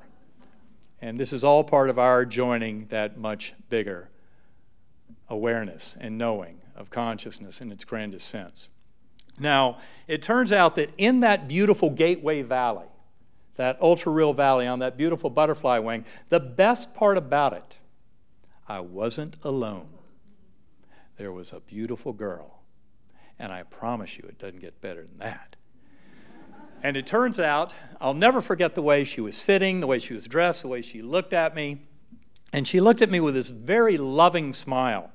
[SPEAKER 2] And this is all part of our joining that much bigger awareness and knowing of consciousness in its grandest sense. Now, it turns out that in that beautiful Gateway Valley, that ultra-real valley on that beautiful butterfly wing, the best part about it, I wasn't alone. There was a beautiful girl, and I promise you it doesn't get better than that. And it turns out, I'll never forget the way she was sitting, the way she was dressed, the way she looked at me. And she looked at me with this very loving smile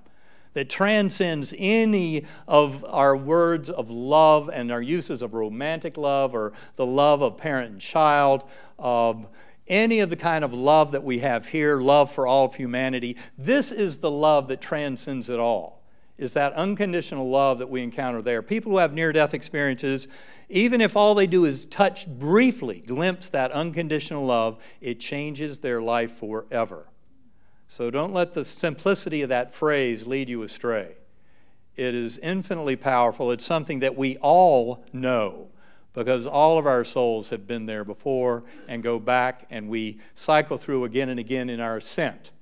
[SPEAKER 2] that transcends any of our words of love and our uses of romantic love or the love of parent and child, any of the kind of love that we have here, love for all of humanity. This is the love that transcends it all, is that unconditional love that we encounter there. People who have near-death experiences, even if all they do is touch briefly, glimpse that unconditional love, it changes their life forever. So don't let the simplicity of that phrase lead you astray. It is infinitely powerful. It's something that we all know because all of our souls have been there before and go back, and we cycle through again and again in our ascent.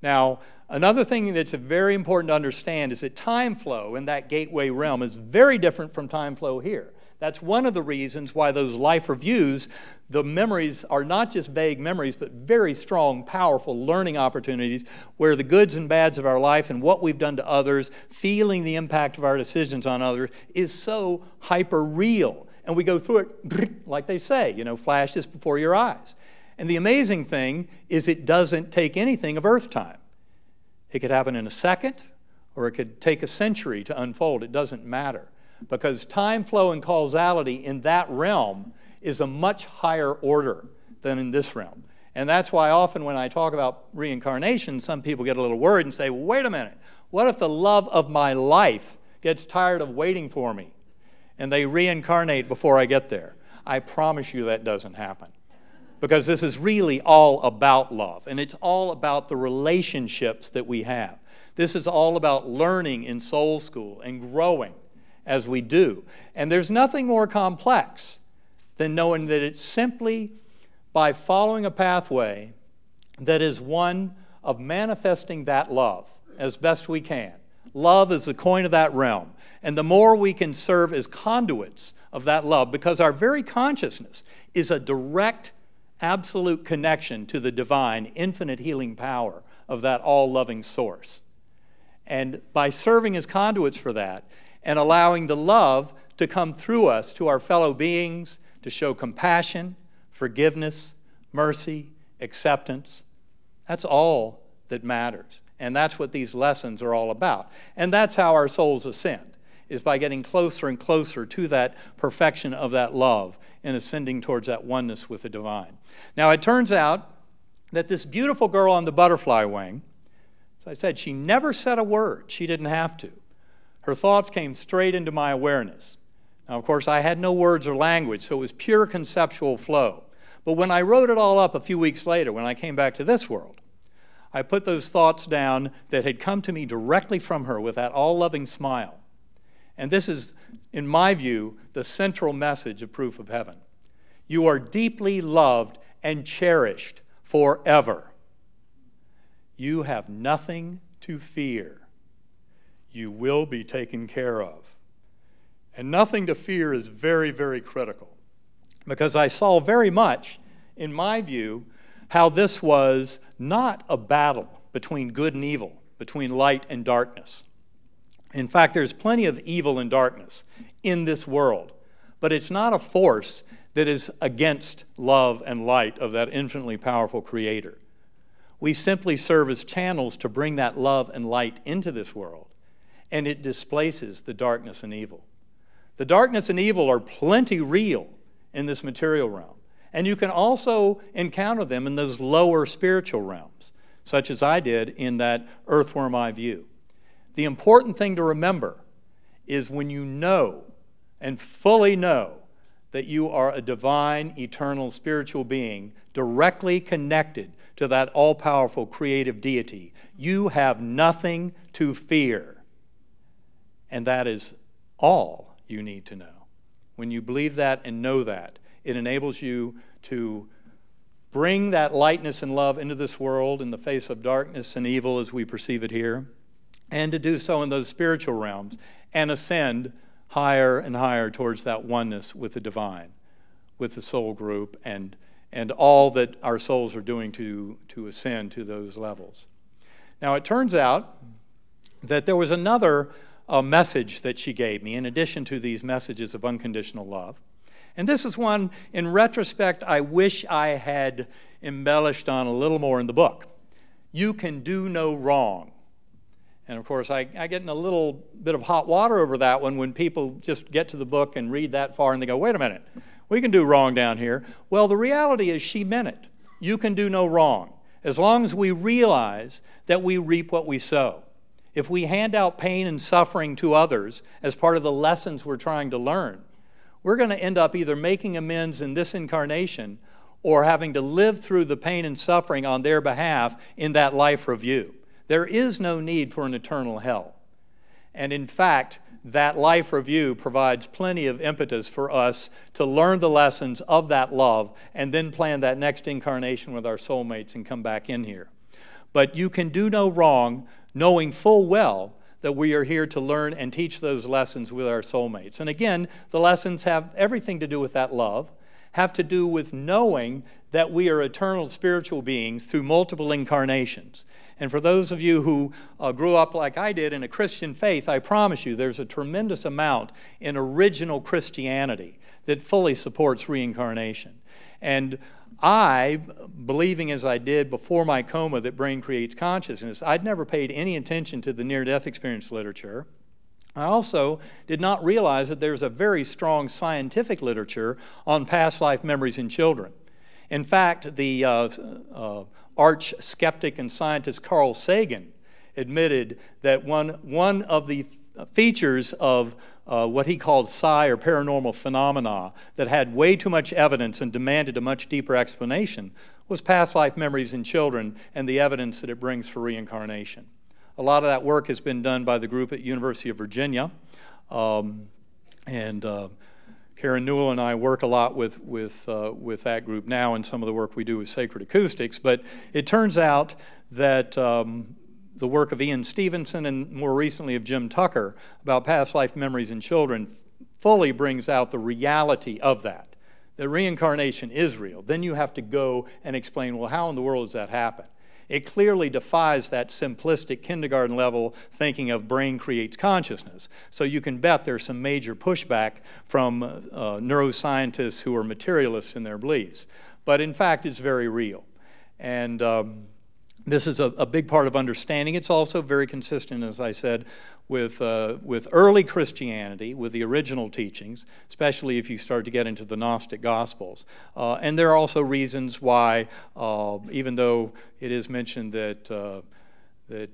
[SPEAKER 2] Now, another thing that's very important to understand is that time flow in that gateway realm is very different from time flow here. That's one of the reasons why those life reviews, the memories are not just vague memories, but very strong, powerful learning opportunities where the goods and bads of our life and what we've done to others, feeling the impact of our decisions on others, is so hyper-real. And we go through it, like they say, flashes before your eyes. And the amazing thing is it doesn't take anything of Earth time. It could happen in a second, or it could take a century to unfold. It doesn't matter. Because time flow and causality in that realm is a much higher order than in this realm. And that's why often when I talk about reincarnation, some people get a little worried and say, well, wait a minute, what if the love of my life gets tired of waiting for me and they reincarnate before I get there? I promise you that doesn't happen. Because this is really all about love, and it's all about the relationships that we have. This is all about learning in soul school and growing as we do. And there's nothing more complex than knowing that it's simply by following a pathway that is one of manifesting that love as best we can. Love is the coin of that realm. And the more we can serve as conduits of that love, because our very consciousness is a direct, absolute connection to the divine, infinite healing power of that all-loving source. And by serving as conduits for that, and allowing the love to come through us to our fellow beings, to show compassion, forgiveness, mercy, acceptance. That's all that matters. And that's what these lessons are all about. And that's how our souls ascend, is by getting closer and closer to that perfection of that love and ascending towards that oneness with the divine. Now, it turns out that this beautiful girl on the butterfly wing, as I said, she never said a word. She didn't have to. Her thoughts came straight into my awareness. Now, of course, I had no words or language, so it was pure conceptual flow. But when I wrote it all up a few weeks later, when I came back to this world, I put those thoughts down that had come to me directly from her with that all-loving smile. And this is, in my view, the central message of Proof of Heaven. You are deeply loved and cherished forever. You have nothing to fear. You will be taken care of. And nothing to fear is very, very critical, because I saw very much, in my view, how this was not a battle between good and evil, between light and darkness. In fact, there's plenty of evil and darkness in this world, but it's not a force that is against love and light of that infinitely powerful Creator. We simply serve as channels to bring that love and light into this world, and it displaces the darkness and evil. The darkness and evil are plenty real in this material realm, and you can also encounter them in those lower spiritual realms, such as I did in that earthworm eye view. The important thing to remember is when you know and fully know that you are a divine, eternal, spiritual being directly connected to that all-powerful creative deity, you have nothing to fear. And that is all you need to know. When you believe that and know that, it enables you to bring that lightness and love into this world in the face of darkness and evil as we perceive it here, and to do so in those spiritual realms and ascend higher and higher towards that oneness with the divine, with the soul group, and all that our souls are doing to ascend to those levels. Now, it turns out that there was another message that she gave me in addition to these messages of unconditional love. And this is one, in retrospect, I wish I had embellished on a little more in the book. You can do no wrong. And of course, I get in a little bit of hot water over that one when people just get to the book and read that far and they go, wait a minute, we can do wrong down here. Well, the reality is she meant it. You can do no wrong, as long as we realize that we reap what we sow. If we hand out pain and suffering to others as part of the lessons we're trying to learn, we're going to end up either making amends in this incarnation or having to live through the pain and suffering on their behalf in that life review. There is no need for an eternal hell. And in fact, that life review provides plenty of impetus for us to learn the lessons of that love and then plan that next incarnation with our soulmates and come back in here. But you can do no wrong, knowing full well that we are here to learn and teach those lessons with our soulmates. And again, the lessons have everything to do with that love, have to do with knowing that we are eternal spiritual beings through multiple incarnations. And for those of you who grew up like I did in a Christian faith, I promise you there's a tremendous amount in original Christianity that fully supports reincarnation. And I, believing as I did before my coma that brain creates consciousness, I'd never paid any attention to the near-death experience literature. I also did not realize that there's a very strong scientific literature on past life memories in children. In fact, the arch skeptic and scientist Carl Sagan admitted that one of the features of what he called psi or paranormal phenomena that had way too much evidence and demanded a much deeper explanation was past life memories in children and the evidence that it brings for reincarnation. A lot of that work has been done by the group at University of Virginia, Karen Newell and I work a lot with that group now, and some of the work we do with Sacred Acoustics. But it turns out that the work of Ian Stevenson and more recently of Jim Tucker about past life memories in children fully brings out the reality of that. That reincarnation is real. Then you have to go and explain, well, how in the world does that happen? It clearly defies that simplistic kindergarten level thinking of brain creates consciousness. So you can bet there's some major pushback from neuroscientists who are materialists in their beliefs. But in fact, it's very real. And this is a big part of understanding. It's also very consistent, as I said, with early Christianity, with the original teachings, especially if you start to get into the Gnostic Gospels. And there are also reasons why, even though it is mentioned that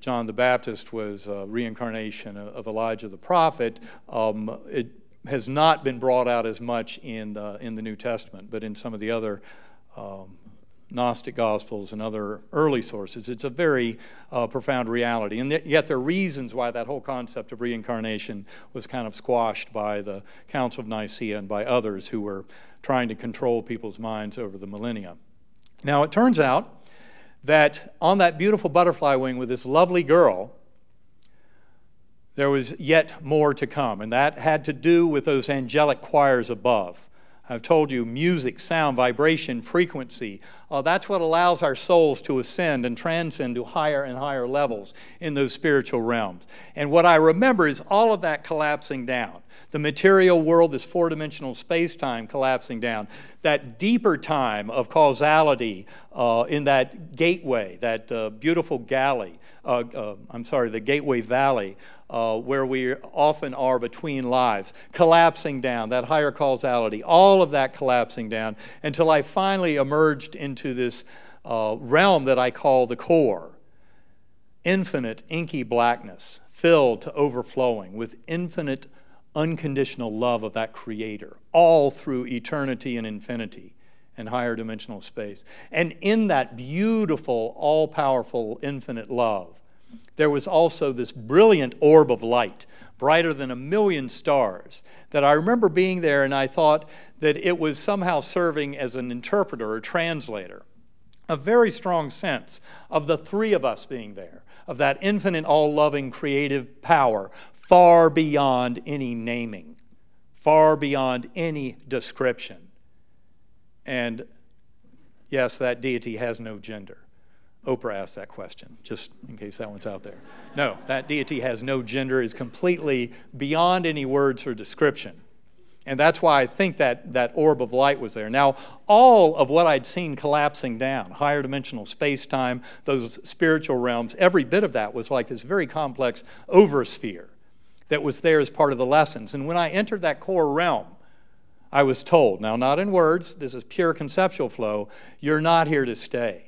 [SPEAKER 2] John the Baptist was a reincarnation of Elijah the prophet, it has not been brought out as much in the New Testament, but in some of the other Gnostic Gospels and other early sources. It's a very profound reality. And yet there are reasons why that whole concept of reincarnation was kind of squashed by the Council of Nicaea and by others who were trying to control people's minds over the millennia. Now, it turns out that on that beautiful butterfly wing with this lovely girl, there was yet more to come, and that had to do with those angelic choirs above. I've told you, music, sound, vibration, frequency, that's what allows our souls to ascend and transcend to higher and higher levels in those spiritual realms. And what I remember is all of that collapsing down. The material world, this four-dimensional space-time collapsing down. That deeper time of causality in that gateway, that beautiful galley, the gateway valley, where we often are between lives, collapsing down, that higher causality, all of that collapsing down, until I finally emerged into this realm that I call the core. Infinite, inky blackness, filled to overflowing with infinite, unconditional love of that Creator, all through eternity and infinity and higher dimensional space. And in that beautiful, all-powerful, infinite love, there was also this brilliant orb of light, brighter than 1,000,000 stars, that I remember being there, and I thought that it was somehow serving as an interpreter or translator. A very strong sense of the three of us being there, of that infinite, all-loving, creative power, far beyond any naming, far beyond any description. And yes, that deity has no gender. Oprah asked that question, just in case that one's out there. No, that deity has no gender, is completely beyond any words or description. And that's why I think that orb of light was there. Now, all of what I'd seen collapsing down, higher dimensional space-time, those spiritual realms, every bit of that was like this very complex oversphere that was there as part of the lessons. And when I entered that core realm, I was told, now not in words, this is pure conceptual flow, you're not here to stay.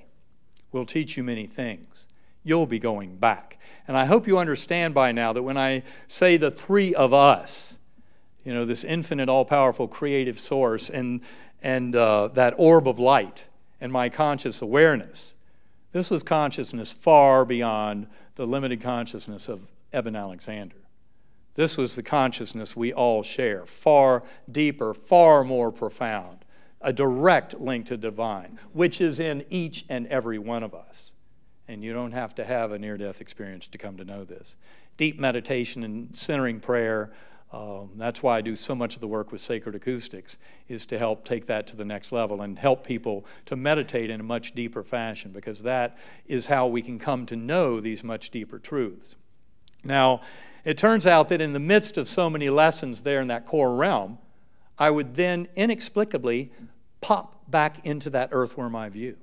[SPEAKER 2] We'll teach you many things. You'll be going back. And I hope you understand by now that when I say the three of us, you know, this infinite, all-powerful creative source and that orb of light and my conscious awareness, this was consciousness far beyond the limited consciousness of Eben Alexander. This was the consciousness we all share, far deeper, far more profound, a direct link to divine, which is in each and every one of us. And you don't have to have a near-death experience to come to know this. Deep meditation and centering prayer, that's why I do so much of the work with sacred acoustics, is to help take that to the next level and help people to meditate in a much deeper fashion, because that is how we can come to know these much deeper truths. Now, it turns out that in the midst of so many lessons there in that core realm, I would then inexplicably pop back into that earthworm eye view.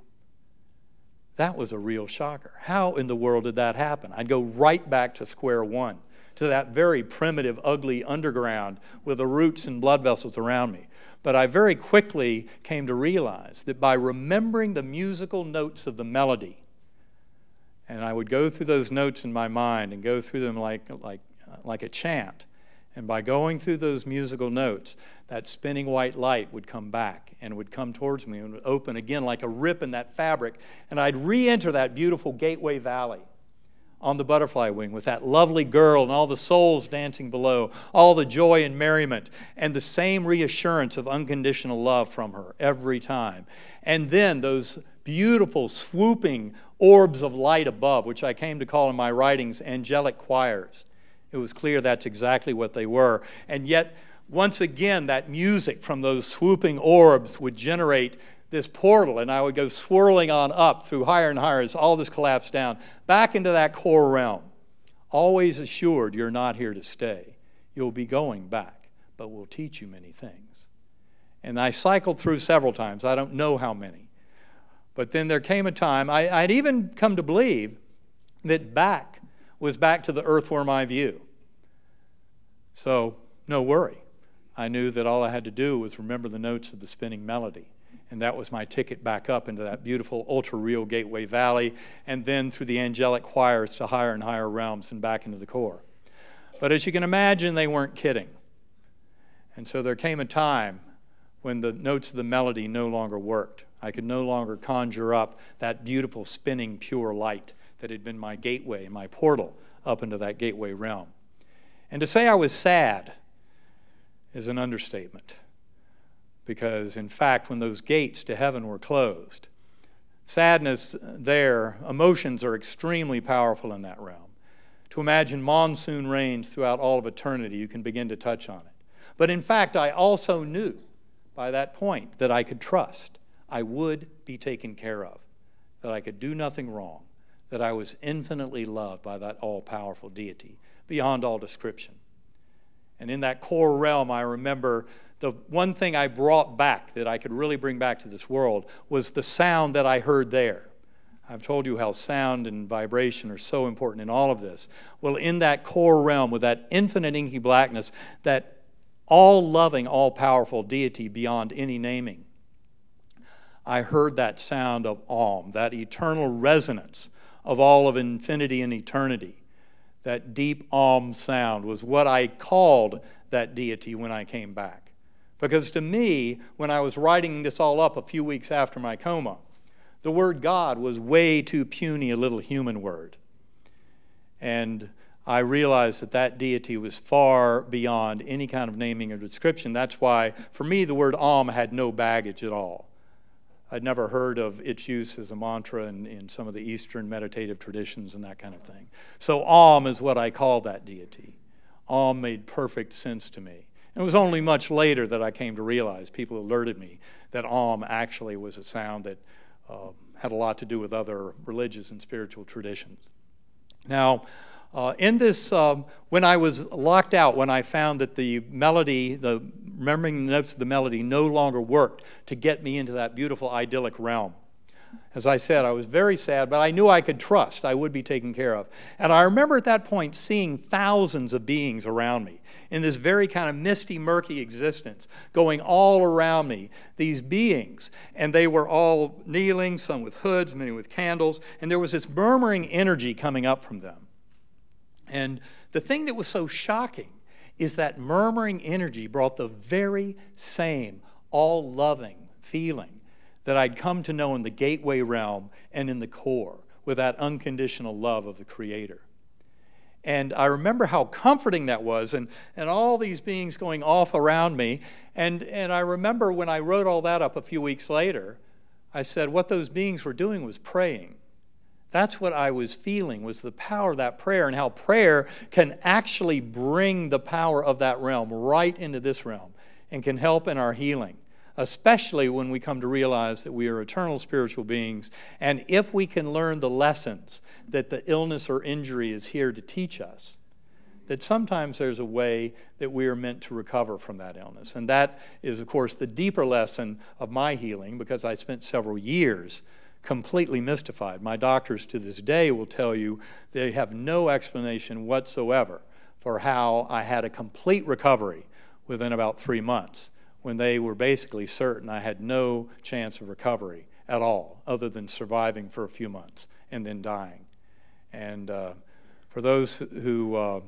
[SPEAKER 2] That was a real shocker. How in the world did that happen? I'd go right back to square one, to that very primitive, ugly underground with the roots and blood vessels around me. But I very quickly came to realize that by remembering the musical notes of the melody, and I would go through those notes in my mind and go through them like a chant, and by going through those musical notes, that spinning white light would come back and would come towards me and would open again like a rip in that fabric, and I'd re-enter that beautiful gateway valley on the butterfly wing with that lovely girl and all the souls dancing below, all the joy and merriment, and the same reassurance of unconditional love from her every time. And then those beautiful, swooping orbs of light above, which I came to call in my writings angelic choirs. It was clear that's exactly what they were. And yet, once again, that music from those swooping orbs would generate this portal, and I would go swirling on up through higher and higher as all this collapsed down, back into that core realm, always assured you're not here to stay. You'll be going back, but we'll teach you many things. And I cycled through several times. I don't know how many. But then there came a time, I'd even come to believe that back was back to the earthworm eye view. So, no worry. I knew that all I had to do was remember the notes of the spinning melody. And that was my ticket back up into that beautiful, ultra-real gateway valley, and then through the angelic choirs to higher and higher realms and back into the core. But as you can imagine, they weren't kidding. And so there came a time when the notes of the melody no longer worked. I could no longer conjure up that beautiful, spinning, pure light that had been my gateway, my portal up into that gateway realm. And to say I was sad is an understatement. Because, in fact, when those gates to heaven were closed, sadness there, emotions are extremely powerful in that realm. To imagine monsoon rains throughout all of eternity, you can begin to touch on it. But in fact, I also knew by that point that I could trust. I would be taken care of, that I could do nothing wrong, that I was infinitely loved by that all-powerful deity, beyond all description. And in that core realm, I remember the one thing I brought back that I could really bring back to this world was the sound that I heard there. I've told you how sound and vibration are so important in all of this. Well, in that core realm, with that infinite inky blackness, that all-loving, all-powerful deity beyond any naming, I heard that sound of Om, that eternal resonance of all of infinity and eternity. That deep Om sound was what I called that deity when I came back. Because to me, when I was writing this all up a few weeks after my coma, the word God was way too puny a little human word. And I realized that that deity was far beyond any kind of naming or description. That's why, for me, the word Om had no baggage at all. I'd never heard of its use as a mantra in some of the Eastern meditative traditions and that kind of thing. So Om is what I call that deity. Om made perfect sense to me. It was only much later that I came to realize, people alerted me, that Om actually was a sound that had a lot to do with other religious and spiritual traditions. Now, in this, when I was locked out, when I found that the melody, remembering the notes of the melody no longer worked to get me into that beautiful idyllic realm. As I said, I was very sad, but I knew I could trust I would be taken care of. And I remember at that point seeing thousands of beings around me in this very kind of misty, murky existence going all around me, these beings. And they were all kneeling, some with hoods, many with candles, and there was this murmuring energy coming up from them. And the thing that was so shocking is that murmuring energy brought the very same all-loving feeling that I'd come to know in the gateway realm and in the core with that unconditional love of the Creator. And I remember how comforting that was, and all these beings going off around me. And I remember when I wrote all that up a few weeks later, I said what those beings were doing was praying. That's what I was feeling, was the power of that prayer, and how prayer can actually bring the power of that realm right into this realm and can help in our healing, especially when we come to realize that we are eternal spiritual beings. And if we can learn the lessons that the illness or injury is here to teach us, that sometimes there's a way that we are meant to recover from that illness. And that is, of course, the deeper lesson of my healing, because I spent several years completely mystified. My doctors to this day will tell you they have no explanation whatsoever for how I had a complete recovery within about 3 months, when they were basically certain I had no chance of recovery at all, other than surviving for a few months and then dying. And for those who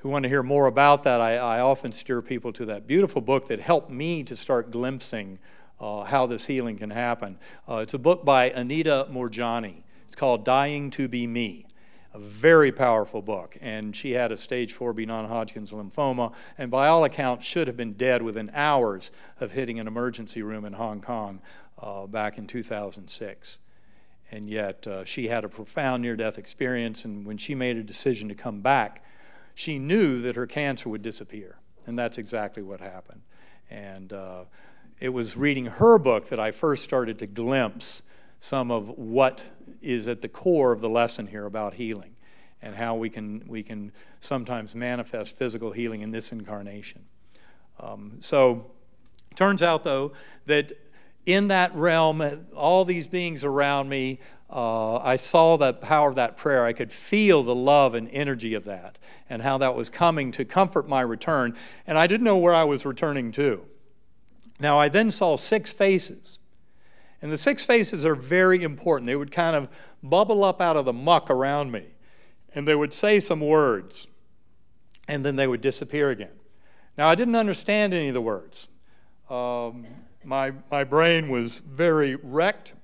[SPEAKER 2] want to hear more about that, I often steer people to that beautiful book that helped me to start glimpsing how this healing can happen. It's a book by Anita Moorjani. It's called Dying to Be Me. A very powerful book. And she had a stage 4B non-Hodgkin's lymphoma, and by all accounts should have been dead within hours of hitting an emergency room in Hong Kong back in 2006. And yet she had a profound near-death experience, and when she made a decision to come back, she knew that her cancer would disappear. And that's exactly what happened. And it was reading her book that I first started to glimpse some of what is at the core of the lesson here about healing, and how we can sometimes manifest physical healing in this incarnation. So it turns out, though, that in that realm, all these beings around me, I saw the power of that prayer. I could feel the love and energy of that, and how that was coming to comfort my return, and I didn't know where I was returning to. Now, I then saw 6 faces. And the 6 faces are very important. They would kind of bubble up out of the muck around me, and they would say some words, and then they would disappear again. Now, I didn't understand any of the words. My brain was very wrecked,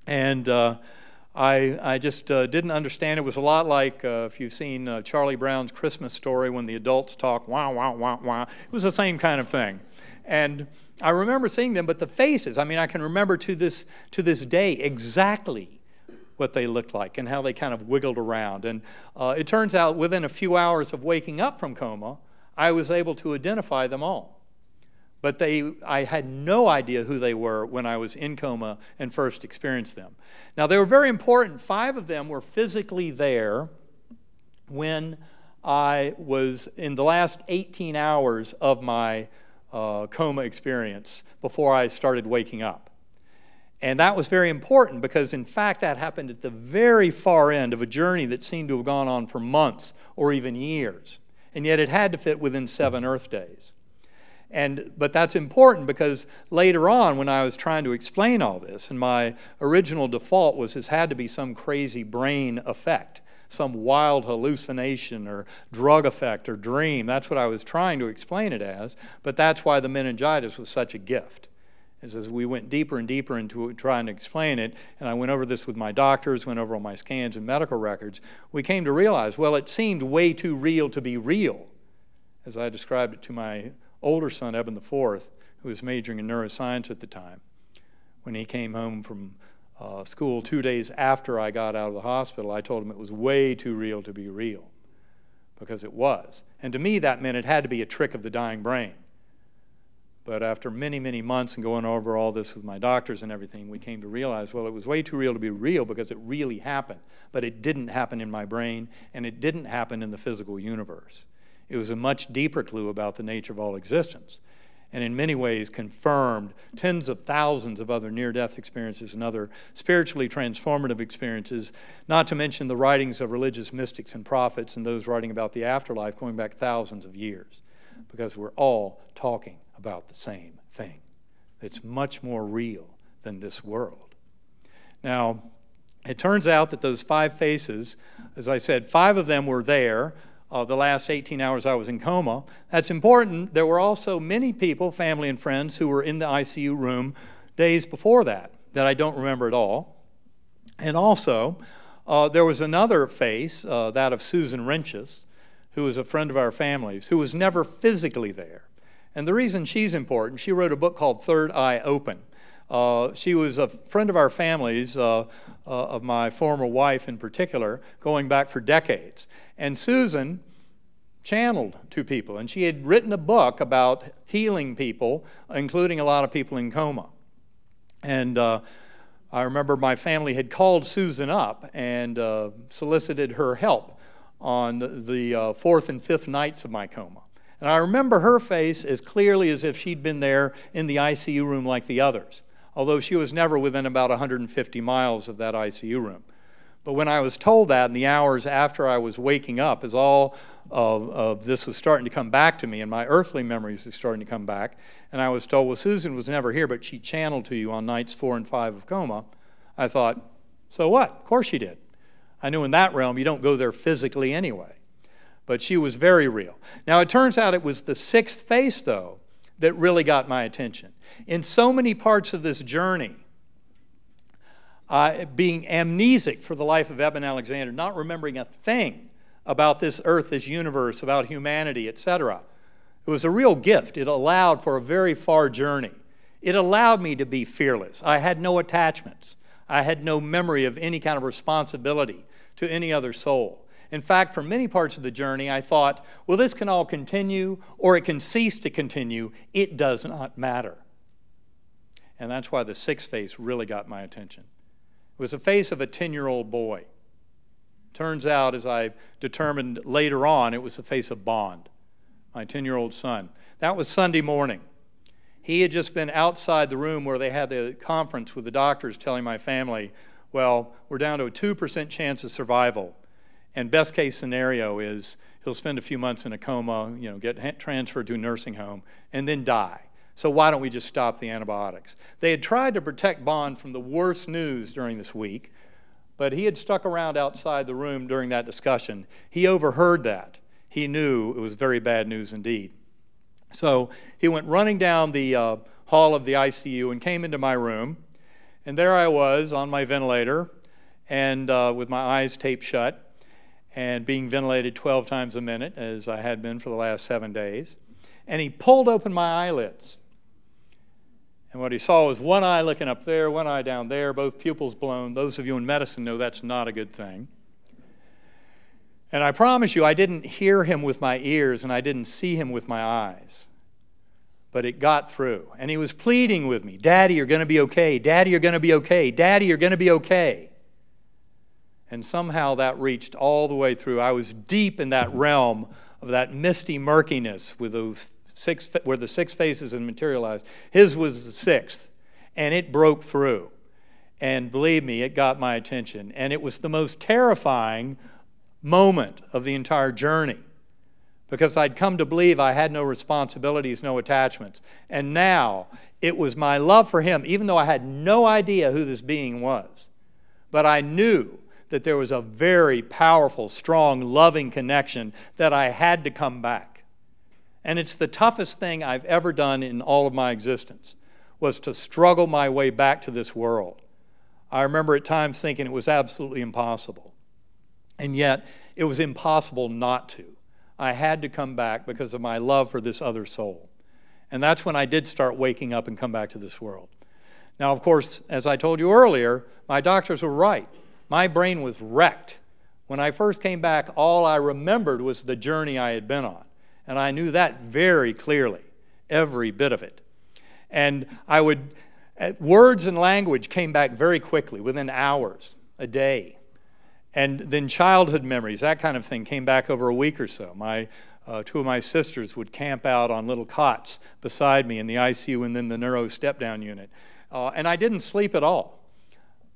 [SPEAKER 2] and I just didn't understand. It was a lot like if you've seen Charlie Brown's Christmas Story when the adults talk, wah, wah, wah, wah. It was the same kind of thing. And I remember seeing them, but the faces, I mean, I can remember to this day exactly what they looked like and how they kind of wiggled around. And it turns out within a few hours of waking up from coma, I was able to identify them all. But I had no idea who they were when I was in coma and first experienced them. Now, they were very important. 5 of them were physically there when I was in the last 18 hours of my coma experience before I started waking up. And that was very important because, in fact, that happened at the very far end of a journey that seemed to have gone on for months or even years. And yet it had to fit within 7 Earth days. But that's important because later on when I was trying to explain all this, and my original default was this had to be some crazy brain effect, some wild hallucination or drug effect or dream. That's what I was trying to explain it as, but that's why the meningitis was such a gift. As we went deeper and deeper into trying to explain it, and I went over this with my doctors, went over all my scans and medical records, we came to realize, well, it seemed way too real to be real, as I described it to my older son, Eben IV, who was majoring in neuroscience at the time. When he came home from school 2 days after I got out of the hospital, I told him it was way too real to be real, because it was. And to me, that meant it had to be a trick of the dying brain. But after many, many months and going over all this with my doctors and everything, we came to realize, well, it was way too real to be real because it really happened. But it didn't happen in my brain, and it didn't happen in the physical universe. It was a much deeper clue about the nature of all existence, and in many ways confirmed tens of thousands of other near-death experiences and other spiritually transformative experiences, not to mention the writings of religious mystics and prophets and those writing about the afterlife going back thousands of years, because we're all talking about the same thing. It's much more real than this world. Now, it turns out that those 5 faces, as I said, 5 of them were there the last 18 hours I was in coma. That's important. There were also many people, family and friends, who were in the ICU room days before that I don't remember at all. And also, there was another face, that of Susan Renches, who was a friend of our family's, who was never physically there. And the reason she's important, she wrote a book called Third Eye Open. She was a friend of our family's, of my former wife in particular, going back for decades. And Susan channeled to people, and she had written a book about healing people, including a lot of people in coma. And I remember my family had called Susan up and solicited her help on the 4th and 5th nights of my coma. And I remember her face as clearly as if she'd been there in the ICU room like the others, although she was never within about 150 miles of that ICU room. But when I was told that in the hours after I was waking up, as all of this was starting to come back to me and my earthly memories were starting to come back, and I was told, well, Susan was never here, but she channeled to you on nights 4 and 5 of coma, I thought, so what? Of course she did. I knew in that realm you don't go there physically anyway. But she was very real. Now, it turns out it was the 6th face, though, that really got my attention. In so many parts of this journey, being amnesic for the life of Eben Alexander, not remembering a thing about this earth, this universe, about humanity, etc., it was a real gift. It allowed for a very far journey. It allowed me to be fearless. I had no attachments. I had no memory of any kind of responsibility to any other soul. In fact, for many parts of the journey, I thought, well, this can all continue, or it can cease to continue. It does not matter. And that's why the 6th face really got my attention. It was the face of a 10-year-old boy. Turns out, as I determined later on, it was the face of Bond, my 10-year-old son. That was Sunday morning. He had just been outside the room where they had the conference with the doctors telling my family, well, we're down to a 2% chance of survival. And best case scenario is he'll spend a few months in a coma, get transferred to a nursing home, and then die. So why don't we just stop the antibiotics? They had tried to protect Bond from the worst news during this week, but he had stuck around outside the room during that discussion. He overheard that. He knew it was very bad news indeed. So he went running down the hall of the ICU and came into my room, and there I was on my ventilator, and with my eyes taped shut and being ventilated 12 times a minute, as I had been for the last 7 days. And he pulled open my eyelids. And what he saw was one eye looking up there, one eye down there, both pupils blown. Those of you in medicine know that's not a good thing. And I promise you, I didn't hear him with my ears and I didn't see him with my eyes. But it got through. And he was pleading with me, Daddy, you're going to be okay. Daddy, you're going to be okay. Daddy, you're going to be okay. And somehow that reached all the way through. I was deep in that realm of that misty murkiness with those where the 6 faces had materialized. His was the 6th, and it broke through. And believe me, it got my attention. And it was the most terrifying moment of the entire journey, because I'd come to believe I had no responsibilities, no attachments. And now it was my love for him, even though I had no idea who this being was. But I knew that there was a very powerful, strong, loving connection that I had to come back. And it's the toughest thing I've ever done in all of my existence, was to struggle my way back to this world. I remember at times thinking it was absolutely impossible. And yet, it was impossible not to. I had to come back because of my love for this other soul. And that's when I did start waking up and come back to this world. Now, of course, as I told you earlier, my doctors were right. My brain was wrecked. When I first came back, all I remembered was the journey I had been on. And I knew that very clearly, every bit of it. And words and language came back very quickly, within hours, a day. And then childhood memories, that kind of thing, came back over a week or so. Two of my sisters would camp out on little cots beside me in the ICU and then the neuro step-down unit. And I didn't sleep at all.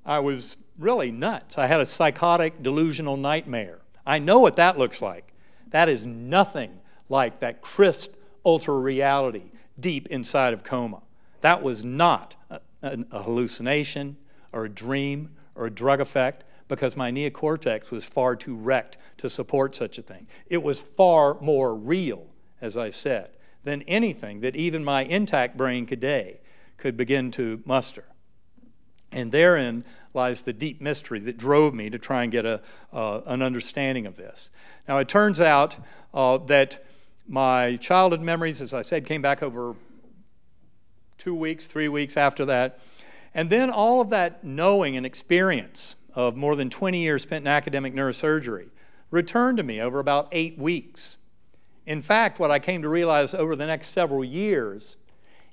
[SPEAKER 2] I was really nuts. I had a psychotic, delusional nightmare. I know what that looks like. That is nothing like that crisp ultra-reality deep inside of coma. That was not a hallucination or a dream or a drug effect, because my neocortex was far too wrecked to support such a thing. It was far more real, as I said, than anything that even my intact brain today could begin to muster. And therein lies the deep mystery that drove me to try and get an understanding of this. Now, it turns out that my childhood memories, as I said, came back over 2 weeks, 3 weeks after that. And then all of that knowing and experience of more than 20 years spent in academic neurosurgery returned to me over about 8 weeks. In fact, what I came to realize over the next several years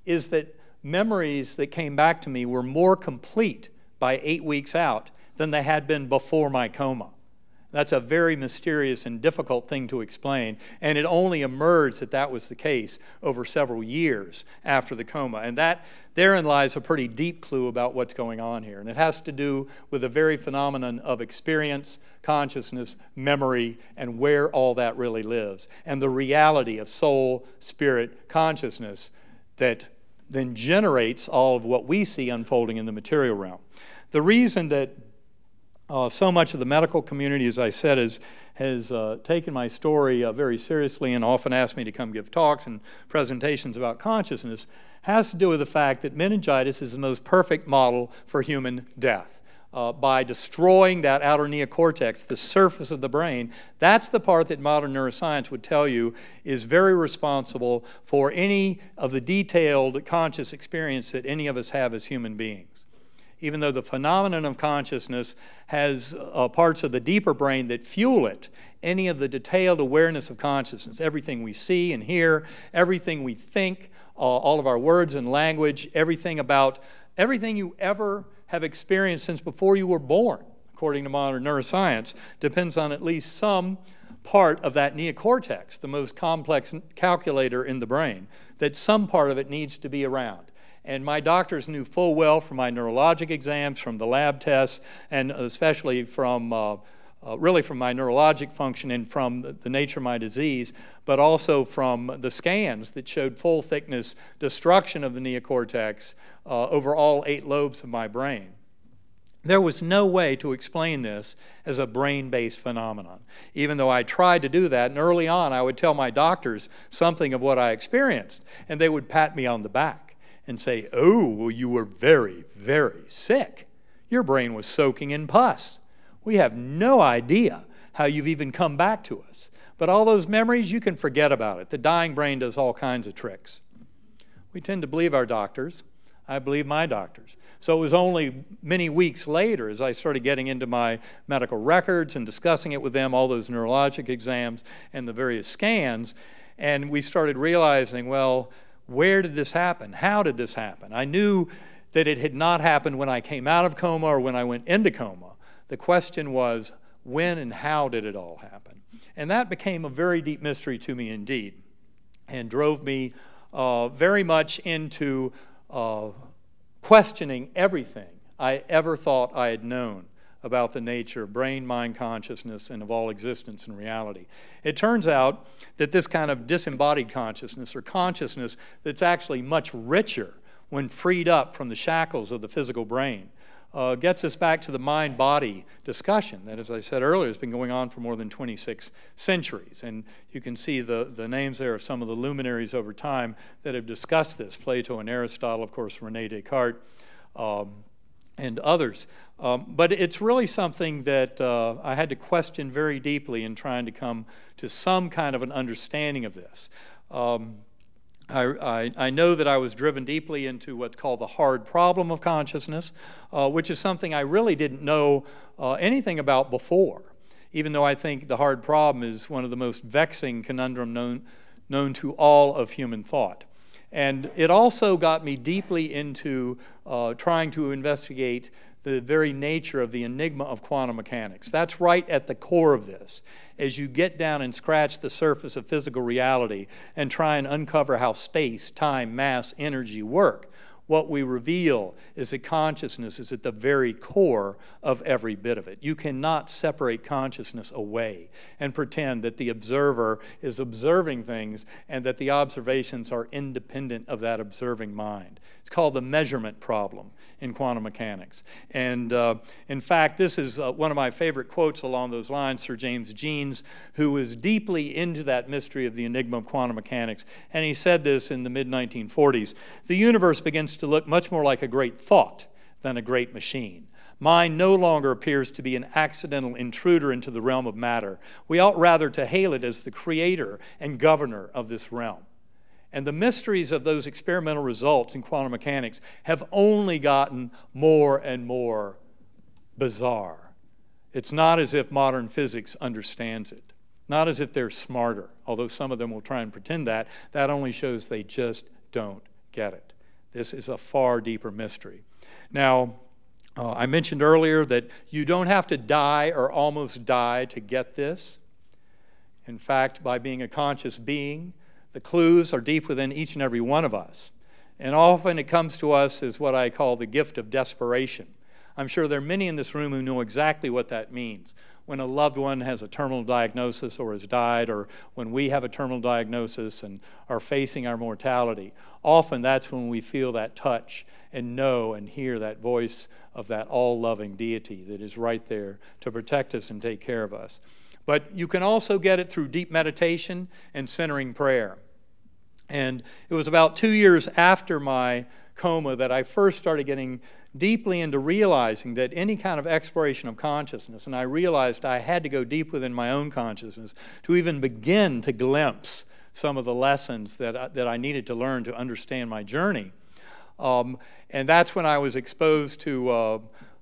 [SPEAKER 2] is that memories that came back to me were more complete by 8 weeks out than they had been before my coma. That's a very mysterious and difficult thing to explain, and it only emerged that that was the case over several years after the coma. And therein lies a pretty deep clue about what's going on here. And it has to do with the very phenomenon of experience, consciousness, memory, and where all that really lives, and the reality of soul, spirit, consciousness that then generates all of what we see unfolding in the material realm. The reason that so much of the medical community, as I said, has taken my story very seriously and often asked me to come give talks and presentations about consciousness has to do with the fact that meningitis is the most perfect model for human death. By destroying that outer neocortex, the surface of the brain, that's the part that modern neuroscience would tell you is very responsible for any of the detailed conscious experience that any of us have as human beings. Even though the phenomenon of consciousness has parts of the deeper brain that fuel it, any of the detailed awareness of consciousness, everything we see and hear, everything we think, all of our words and language, everything you ever have experienced since before you were born, according to modern neuroscience, depends on at least some part of that neocortex, the most complex calculator in the brain, that some part of it needs to be around. And my doctors knew full well from my neurologic exams, from the lab tests, and especially from really from my neurologic function and from the nature of my disease, but also from the scans that showed full thickness destruction of the neocortex over all 8 lobes of my brain. There was no way to explain this as a brain-based phenomenon, even though I tried to do that. And early on, I would tell my doctors something of what I experienced, and they would pat me on the back and say, "Oh, well, you were very, very sick. Your brain was soaking in pus." We have no idea how you've even come back to us. But all those memories, you can forget about it. The dying brain does all kinds of tricks. We tend to believe our doctors. I believe my doctors. So it was only many weeks later, as I started getting into my medical records and discussing it with them, all those neurologic exams and the various scans, and we started realizing, well, where did this happen? How did this happen? I knew that it had not happened when I came out of coma or when I went into coma. The question was, when and how did it all happen? And that became a very deep mystery to me indeed, and drove me very much into questioning everything I ever thought I had known about the nature of brain, mind, consciousness, and of all existence and reality. It turns out that this kind of disembodied consciousness, or consciousness that's actually much richer when freed up from the shackles of the physical brain, gets us back to the mind-body discussion that, as I said earlier, has been going on for more than 26 centuries. And you can see the names there of some of the luminaries over time that have discussed this: Plato and Aristotle, of course, René Descartes, and others. But it's really something that I had to question very deeply in trying to come to some kind of an understanding of this. I know that I was driven deeply into what's called the hard problem of consciousness, which is something I really didn't know anything about before, even though I think the hard problem is one of the most vexing conundrum known to all of human thought. And it also got me deeply into trying to investigate the very nature of the enigma of quantum mechanics. That's right at the core of this. As you get down and scratch the surface of physical reality and try and uncover how space, time, mass, energy work, what we reveal is that consciousness is at the very core of every bit of it. You cannot separate consciousness away and pretend that the observer is observing things and that the observations are independent of that observing mind. It's called the measurement problem in quantum mechanics. And in fact, this is one of my favorite quotes along those lines, Sir James Jeans, who was deeply into that mystery of the enigma of quantum mechanics. And he said this in the mid-1940s: "The universe begins to look much more like a great thought than a great machine. Mind no longer appears to be an accidental intruder into the realm of matter. We ought rather to hail it as the creator and governor of this realm." And the mysteries of those experimental results in quantum mechanics have only gotten more and more bizarre. It's not as if modern physics understands it, not as if they're smarter, although some of them will try and pretend that. That only shows they just don't get it. This is a far deeper mystery. Now, I mentioned earlier that you don't have to die or almost die to get this. In fact, by being a conscious being, the clues are deep within each and every one of us. And often it comes to us as what I call the gift of desperation. I'm sure there are many in this room who know exactly what that means. When a loved one has a terminal diagnosis or has died, or when we have a terminal diagnosis and are facing our mortality, often that's when we feel that touch and know and hear that voice of that all-loving deity that is right there to protect us and take care of us. But you can also get it through deep meditation and centering prayer. And it was about 2 years after my coma that I first started getting deeply into realizing that any kind of exploration of consciousness, and I realized I had to go deep within my own consciousness to even begin to glimpse some of the lessons that I needed to learn to understand my journey. And that's when I was exposed to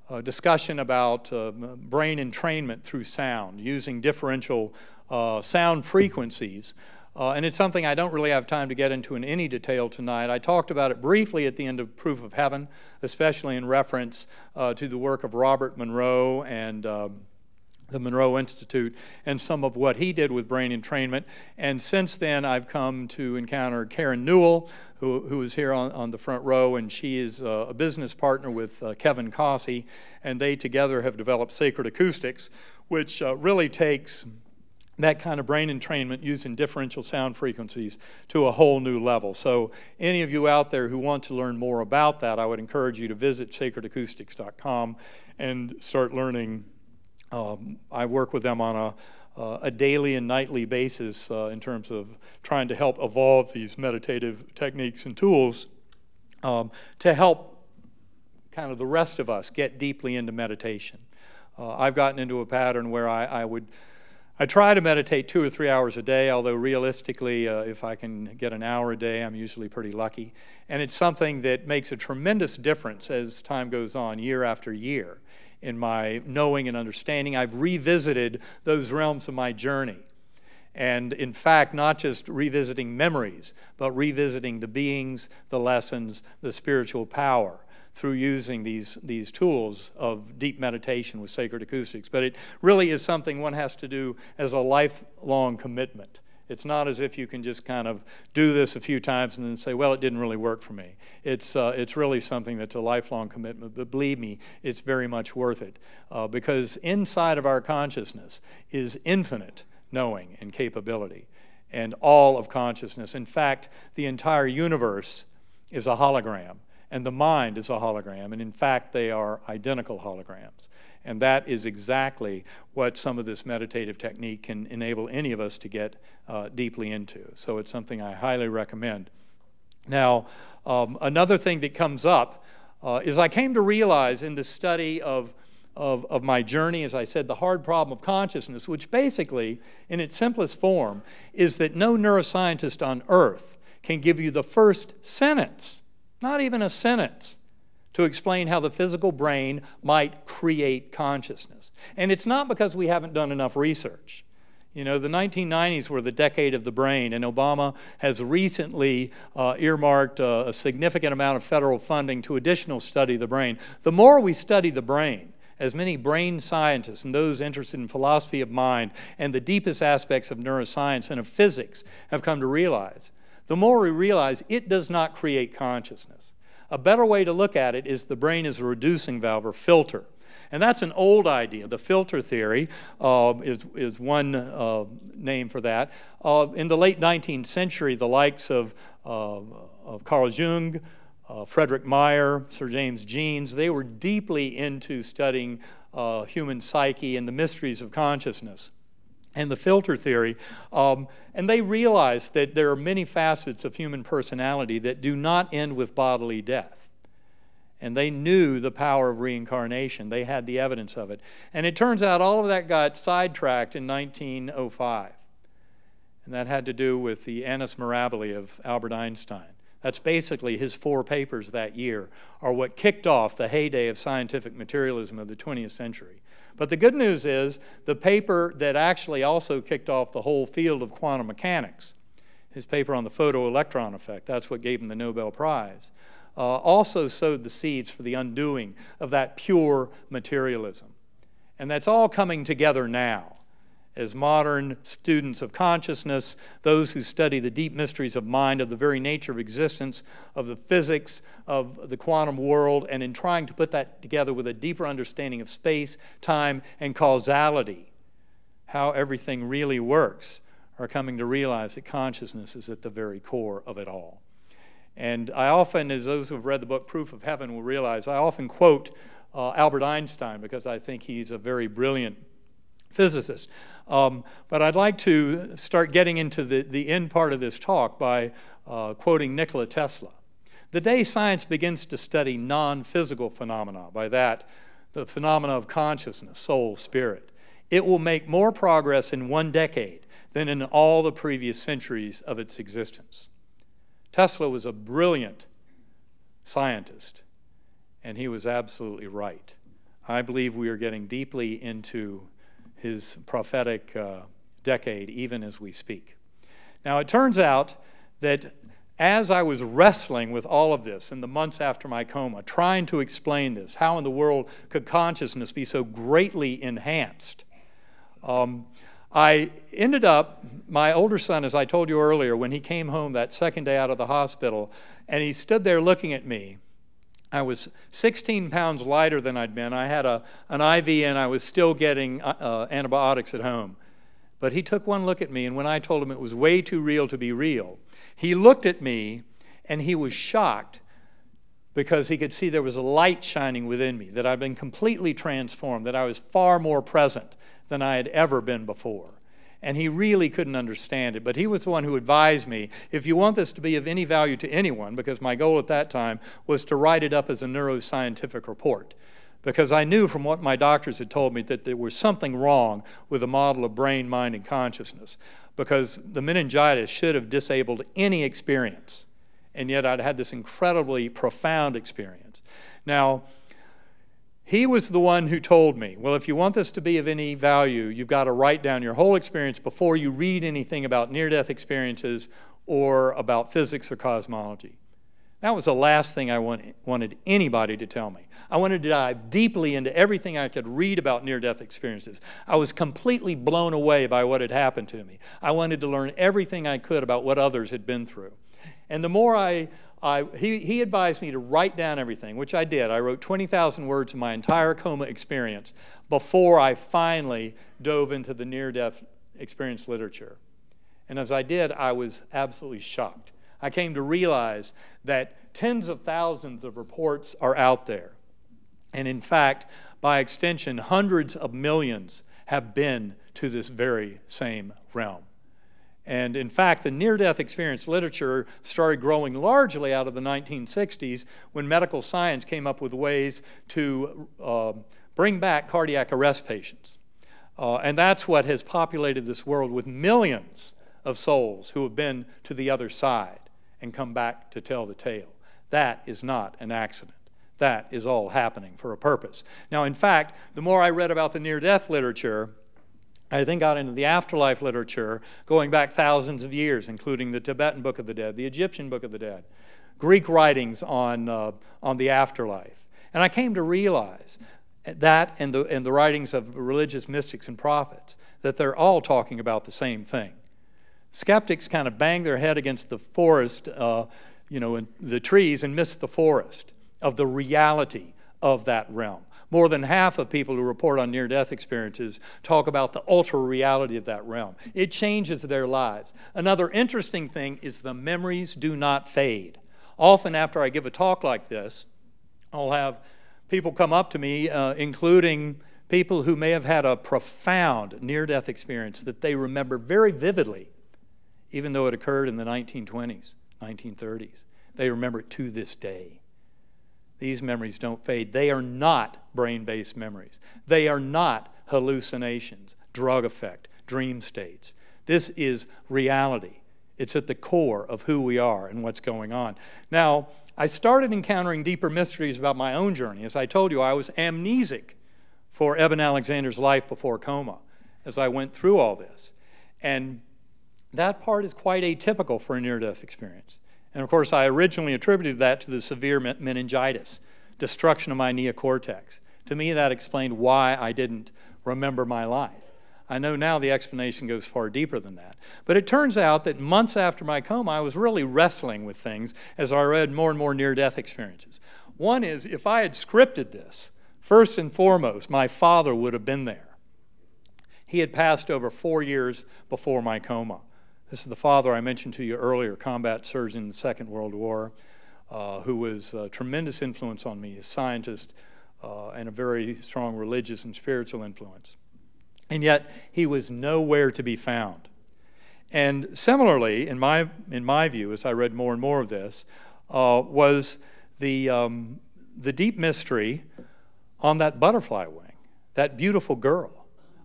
[SPEAKER 2] a discussion about brain entrainment through sound, using differential sound frequencies. And it's something I don't really have time to get into in any detail tonight. I talked about it briefly at the end of Proof of Heaven, especially in reference to the work of Robert Monroe and the Monroe Institute and some of what he did with brain entrainment. And since then, I've come to encounter Karen Newell, who is here on the front row, and she is a business partner with Kevin Cossey, and they together have developed Sacred Acoustics, which really takes that kind of brain entrainment using differential sound frequencies to a whole new level. So any of you out there who want to learn more about that, I would encourage you to visit sacredacoustics.com and start learning. I work with them on a daily and nightly basis in terms of trying to help evolve these meditative techniques and tools to help kind of the rest of us get deeply into meditation. I've gotten into a pattern where I try to meditate 2 or 3 hours a day, although realistically, if I can get an hour a day, I'm usually pretty lucky. And it's something that makes a tremendous difference as time goes on, year after year, in my knowing and understanding. I've revisited those realms of my journey. And in fact, not just revisiting memories, but revisiting the beings, the lessons, the spiritual power through using these tools of deep meditation with sacred acoustics. But it really is something one has to do as a lifelong commitment. It's not as if you can just kind of do this a few times and then say, well, it didn't really work for me. It's really something that's a lifelong commitment, but believe me, it's very much worth it, because inside of our consciousness is infinite knowing and capability, and all of consciousness. In fact, the entire universe is a hologram, and the mind is a hologram, and in fact, they are identical holograms. And that is exactly what some of this meditative technique can enable any of us to get deeply into. So it's something I highly recommend. Now, another thing that comes up is I came to realize in the study of my journey, as I said, the hard problem of consciousness, which basically, in its simplest form, is that no neuroscientist on earth can give you the first sentence, not even a sentence, to explain how the physical brain might create consciousness. And it's not because we haven't done enough research. You know, the 1990s were the decade of the brain, and Obama has recently earmarked a significant amount of federal funding to additional study of the brain. The more we study the brain, as many brain scientists and those interested in philosophy of mind and the deepest aspects of neuroscience and of physics have come to realize, the more we realize it does not create consciousness. A better way to look at it is the brain is a reducing valve or filter. And that's an old idea. The filter theory is one name for that. In the late 19th century, the likes of Carl Jung, Frederick Meyer, Sir James Jeans, they were deeply into studying human psyche and the mysteries of consciousness and the filter theory. And they realized that there are many facets of human personality that do not end with bodily death. And they knew the power of reincarnation. They had the evidence of it. And it turns out all of that got sidetracked in 1905. And that had to do with the annus mirabilis of Albert Einstein. That's basically his 4 papers that year are what kicked off the heyday of scientific materialism of the 20th century. But the good news is the paper that actually also kicked off the whole field of quantum mechanics, his paper on the photoelectron effect, that's what gave him the Nobel Prize, also sowed the seeds for the undoing of that pure materialism. And that's all coming together now as modern students of consciousness, those who study the deep mysteries of mind, of the very nature of existence, of the physics of the quantum world, and in trying to put that together with a deeper understanding of space, time, and causality, how everything really works, are coming to realize that consciousness is at the very core of it all. And I often, as those who have read the book Proof of Heaven will realize, I often quote Albert Einstein because I think he's a very brilliant physicist. But I'd like to start getting into the end part of this talk by quoting Nikola Tesla. The day science begins to study non-physical phenomena, by that, the phenomena of consciousness, soul, spirit, it will make more progress in 1 decade than in all the previous centuries of its existence. Tesla was a brilliant scientist, and he was absolutely right. I believe we are getting deeply into his prophetic decade, even as we speak. Now, it turns out that as I was wrestling with all of this in the months after my coma, trying to explain this, how in the world could consciousness be so greatly enhanced, I ended up, my older son, as I told you earlier, when he came home that second day out of the hospital, and he stood there looking at me. I was 16 pounds lighter than I'd been. I had an IV and I was still getting antibiotics at home. But he took one look at me, and when I told him it was way too real to be real, he looked at me and he was shocked because he could see there was a light shining within me, that I'd been completely transformed, that I was far more present than I had ever been before. And he really couldn't understand it, but he was the one who advised me, if you want this to be of any value to anyone, because my goal at that time was to write it up as a neuroscientific report, because I knew from what my doctors had told me that there was something wrong with the model of brain, mind, and consciousness, because the meningitis should have disabled any experience, and yet I'd had this incredibly profound experience. Now, he was the one who told me, well, if you want this to be of any value, you've got to write down your whole experience before you read anything about near-death experiences or about physics or cosmology. That was the last thing I wanted anybody to tell me. I wanted to dive deeply into everything I could read about near-death experiences. I was completely blown away by what had happened to me. I wanted to learn everything I could about what others had been through. And the more he advised me to write down everything, which I did. I wrote 20,000 words of my entire coma experience before I finally dove into the near-death experience literature. And as I did, I was absolutely shocked. I came to realize that tens of thousands of reports are out there. And in fact, by extension, hundreds of millions have been to this very same realm. And in fact, the near-death experience literature started growing largely out of the 1960s when medical science came up with ways to bring back cardiac arrest patients. And that's what has populated this world with millions of souls who have been to the other side and come back to tell the tale. That is not an accident. That is all happening for a purpose. Now, in fact, the more I read about the near-death literature, I then got into the afterlife literature going back thousands of years, including the Tibetan Book of the Dead, the Egyptian Book of the Dead, Greek writings on the afterlife. And I came to realize that and the writings of religious mystics and prophets, that they're all talking about the same thing. Skeptics kind of bang their head against the forest, in the trees, and miss the forest of the reality of that realm. More than half of people who report on near-death experiences talk about the ultra-reality of that realm. It changes their lives. Another interesting thing is the memories do not fade. Often after I give a talk like this, I'll have people come up to me, including people who may have had a profound near-death experience that they remember very vividly, even though it occurred in the 1920s, 1930s. They remember it to this day. These memories don't fade. They are not brain-based memories. They are not hallucinations, drug effect, dream states. This is reality. It's at the core of who we are and what's going on. Now, I started encountering deeper mysteries about my own journey. As I told you, I was amnesic for Eben Alexander's life before coma as I went through all this. And that part is quite atypical for a near-death experience. And of course, I originally attributed that to the severe meningitis, destruction of my neocortex. To me, that explained why I didn't remember my life. I know now the explanation goes far deeper than that. But it turns out that months after my coma, I was really wrestling with things as I read more and more near-death experiences. One is, if I had scripted this, first and foremost, my father would have been there. He had passed over 4 years before my coma. This is the father I mentioned to you earlier, combat surgeon in the Second World War, who was a tremendous influence on me, a scientist and a very strong religious and spiritual influence. And yet, he was nowhere to be found. And similarly, in my view, as I read more and more of this, was the deep mystery on that butterfly wing, that beautiful girl.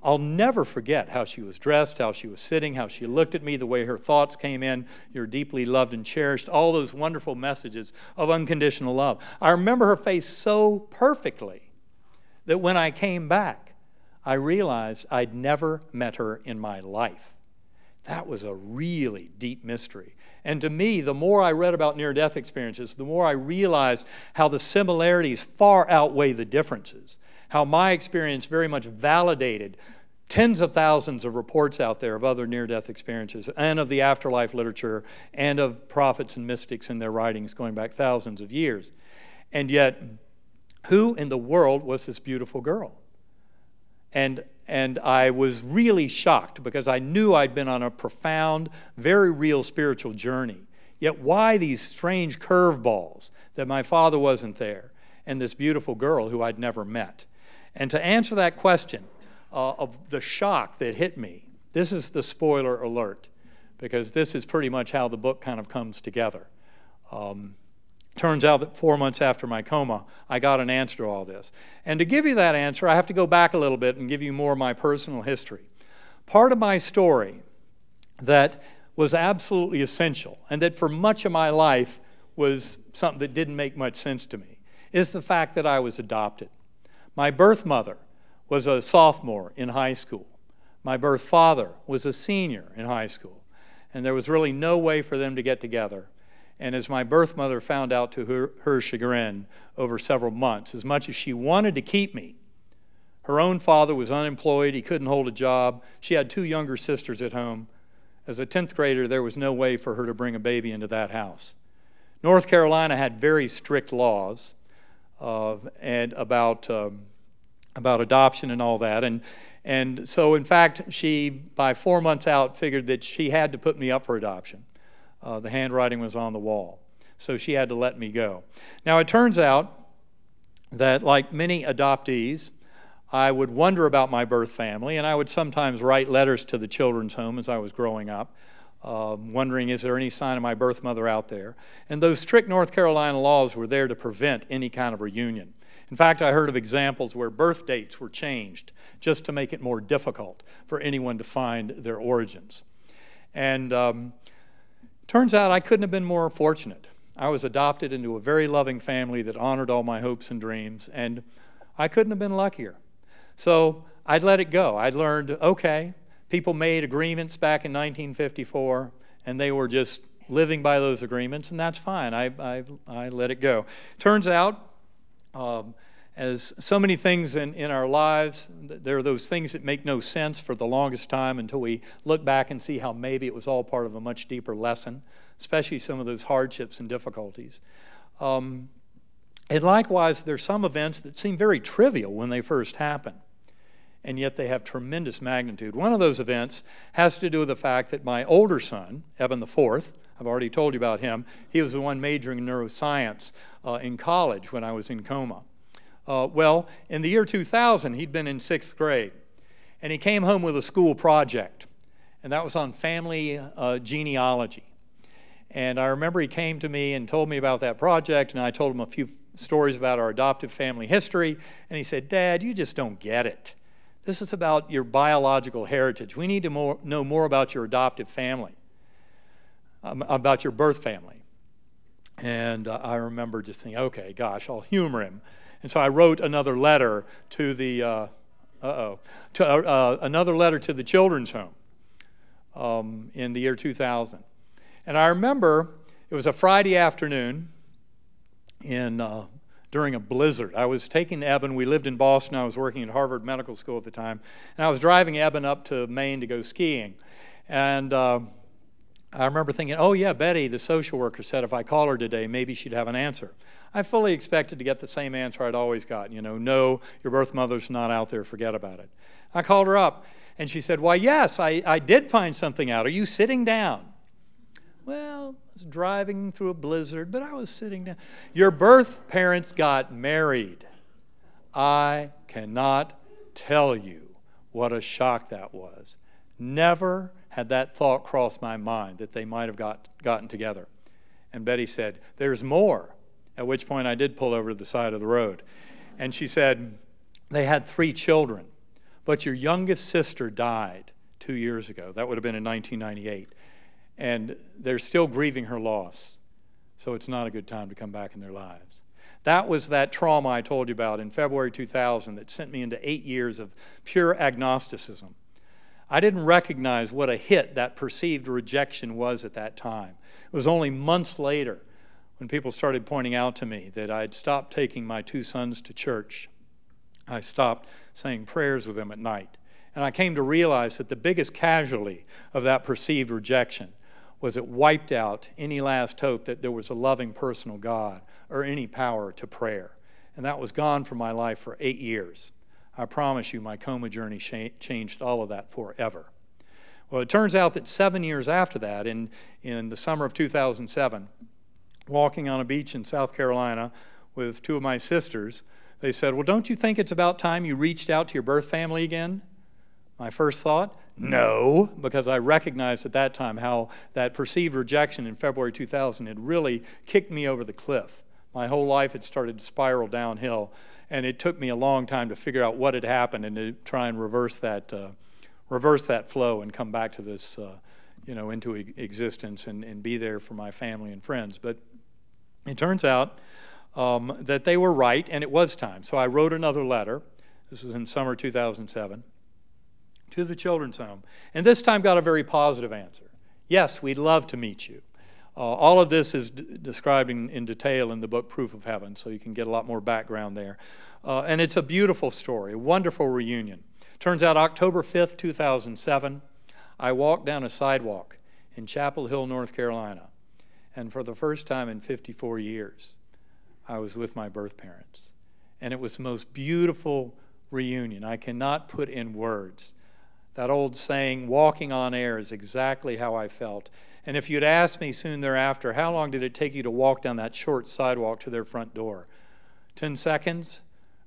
[SPEAKER 2] I'll never forget how she was dressed, how she was sitting, how she looked at me, the way her thoughts came in. You're deeply loved and cherished, all those wonderful messages of unconditional love. I remember her face so perfectly that when I came back, I realized I'd never met her in my life. That was a really deep mystery. And to me, the more I read about near-death experiences, the more I realized how the similarities far outweigh the differences, how my experience very much validated tens of thousands of reports out there of other near-death experiences and of the afterlife literature and of prophets and mystics in their writings going back thousands of years. And yet, who in the world was this beautiful girl? And I was really shocked because I knew I'd been on a profound, very real spiritual journey. Yet why these strange curveballs that my father wasn't there and this beautiful girl who I'd never met? And to answer that question of the shock that hit me, this is the spoiler alert, because this is pretty much how the book kind of comes together. Turns out that 4 months after my coma, I got an answer to all this. And to give you that answer, I have to go back a little bit and give you more of my personal history. Part of my story that was absolutely essential, and that for much of my life was something that didn't make much sense to me, is the fact that I was adopted. My birth mother was a sophomore in high school. My birth father was a senior in high school. And there was really no way for them to get together. And as my birth mother found out to her chagrin over several months, as much as she wanted to keep me, her own father was unemployed, he couldn't hold a job, she had 2 younger sisters at home. As a 10th grader, there was no way for her to bring a baby into that house. North Carolina had very strict laws and about adoption and all that. And so, in fact, she, by 4 months out, figured that she had to put me up for adoption. The handwriting was on the wall. So she had to let me go. Now, it turns out that, like many adoptees, I would wonder about my birth family, and I would sometimes write letters to the children's home as I was growing up, wondering, is there any sign of my birth mother out there? And those strict North Carolina laws were there to prevent any kind of reunion. In fact, I heard of examples where birth dates were changed just to make it more difficult for anyone to find their origins. And turns out I couldn't have been more fortunate. I was adopted into a very loving family that honored all my hopes and dreams, and I couldn't have been luckier. So I'd let it go. I'd learned, okay, people made agreements back in 1954, and they were just living by those agreements, and that's fine. I let it go. Turns out, as so many things in our lives, there are those things that make no sense for the longest time until we look back and see how maybe it was all part of a much deeper lesson, especially some of those hardships and difficulties. And likewise, there's some events that seem very trivial when they first happen, and yet they have tremendous magnitude. One of those events has to do with the fact that my older son, Eben the Fourth, I've already told you about him, he was the one majoring in neuroscience in college when I was in coma. Well, in the year 2000, he'd been in 6th grade, and he came home with a school project, and that was on family genealogy. And I remember he came to me and told me about that project, and I told him a few stories about our adoptive family history, and he said, "Dad, you just don't get it. This is about your biological heritage. We need to know more about your adoptive family, about your birth family." And I remember just thinking, okay, gosh, I'll humor him. And so I wrote another letter to the another letter to the children's home in the year 2000. And I remember it was a Friday afternoon during a blizzard. I was taking Eben. We lived in Boston. I was working at Harvard Medical School at the time, and I was driving Eben up to Maine to go skiing. And I remember thinking, oh yeah, Betty, the social worker, said if I call her today, maybe she'd have an answer. I fully expected to get the same answer I'd always gotten, you know, no, your birth mother's not out there, forget about it. I called her up, and she said, why, yes, I did find something out. Are you sitting down? Well, I was driving through a blizzard, but I was sitting down. Your birth parents got married. I cannot tell you what a shock that was. Never had that thought crossed my mind that they might have gotten together. And Betty said, there's more, at which point I did pull over to the side of the road. And she said, they had 3 children, but your youngest sister died 2 years ago. That would have been in 1998. And they're still grieving her loss, so it's not a good time to come back in their lives. That was that trauma I told you about in February 2000 that sent me into 8 years of pure agnosticism. I didn't recognize what a hit that perceived rejection was at that time. It was only months later when people started pointing out to me that I'd stopped taking my 2 sons to church. I stopped saying prayers with them at night. And I came to realize that the biggest casualty of that perceived rejection was it wiped out any last hope that there was a loving personal God or any power to prayer. And that was gone from my life for 8 years. I promise you my coma journey changed all of that forever. Well, it turns out that 7 years after that, in the summer of 2007, walking on a beach in South Carolina with 2 of my sisters, they said, well, don't you think it's about time you reached out to your birth family again? My first thought, no, because I recognized at that time how that perceived rejection in February 2000 had really kicked me over the cliff. My whole life had started to spiral downhill, and it took me a long time to figure out what had happened and to try and reverse that flow and come back to this, into existence and be there for my family and friends. But it turns out that they were right, and it was time. So I wrote another letter. This was in summer 2007. To the children's home, and this time got a very positive answer. Yes, we'd love to meet you. All of this is described in detail in the book Proof of Heaven, so you can get a lot more background there. And it's a beautiful story, a wonderful reunion. Turns out October 5th, 2007, I walked down a sidewalk in Chapel Hill, North Carolina, and for the first time in 54 years, I was with my birth parents. And it was the most beautiful reunion. I cannot put in words. That old saying, walking on air, is exactly how I felt. And if you'd asked me soon thereafter, how long did it take you to walk down that short sidewalk to their front door? 10 seconds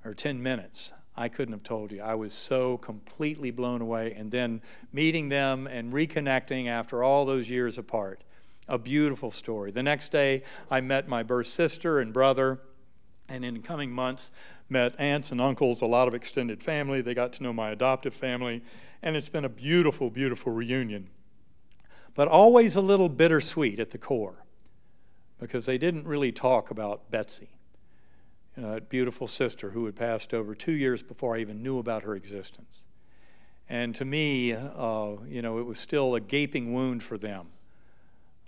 [SPEAKER 2] or 10 minutes? I couldn't have told you. I was so completely blown away. And then meeting them and reconnecting after all those years apart. A beautiful story. The next day, I met my birth sister and brother, and in the coming months, met aunts and uncles, a lot of extended family. They got to know my adoptive family. And it's been a beautiful, beautiful reunion. But always a little bittersweet at the core, because they didn't really talk about Betsy, that beautiful sister who had passed over 2 years before I even knew about her existence. And to me, it was still a gaping wound for them.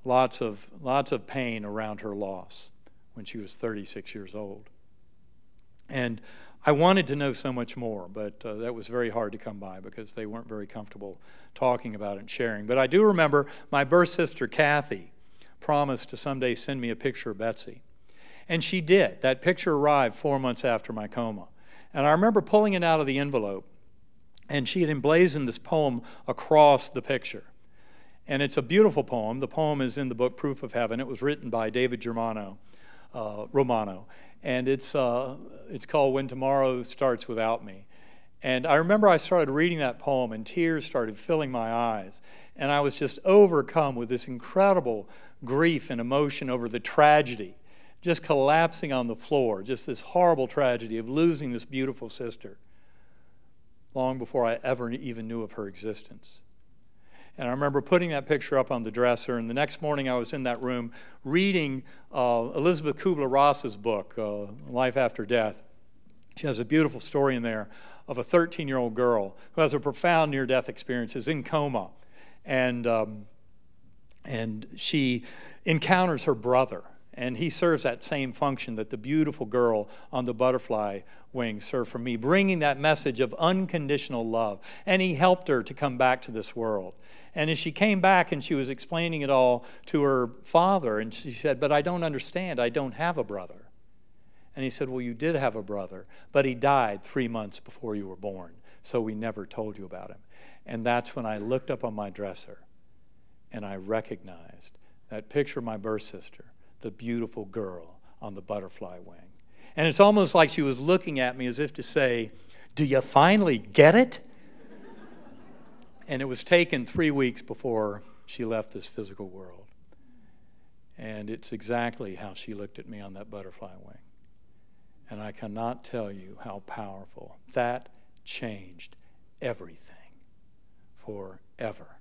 [SPEAKER 2] Lots of pain around her loss when she was 36 years old. And I wanted to know so much more, but that was very hard to come by because they weren't very comfortable talking about it and sharing. But I do remember my birth sister, Kathy, promised to someday send me a picture of Betsy. And she did. That picture arrived 4 months after my coma. And I remember pulling it out of the envelope, and she had emblazoned this poem across the picture. And it's a beautiful poem. The poem is in the book Proof of Heaven. It was written by David Romano. And it's called When Tomorrow Starts Without Me. And I remember I started reading that poem, and tears started filling my eyes. And I was just overcome with this incredible grief and emotion over the tragedy, just collapsing on the floor, just this horrible tragedy of losing this beautiful sister, long before I ever even knew of her existence. And I remember putting that picture up on the dresser, and the next morning I was in that room reading Elizabeth Kubler-Ross's book, Life After Death. She has a beautiful story in there of a 13-year-old girl who has a profound near-death experience, is in coma, and she encounters her brother, and he serves that same function that the beautiful girl on the butterfly wing served for me, bringing that message of unconditional love. And he helped her to come back to this world. And as she came back and she was explaining it all to her father, and she said, "But I don't understand. I don't have a brother." And he said, "Well, you did have a brother, but he died 3 months before you were born, so we never told you about him." And that's when I looked up on my dresser and I recognized that picture of my birth sister, the beautiful girl on the butterfly wing. And it's almost like she was looking at me as if to say, "Do you finally get it?" And it was taken 3 weeks before she left this physical world. And it's exactly how she looked at me on that butterfly wing. And I cannot tell you how powerful. That changed everything forever.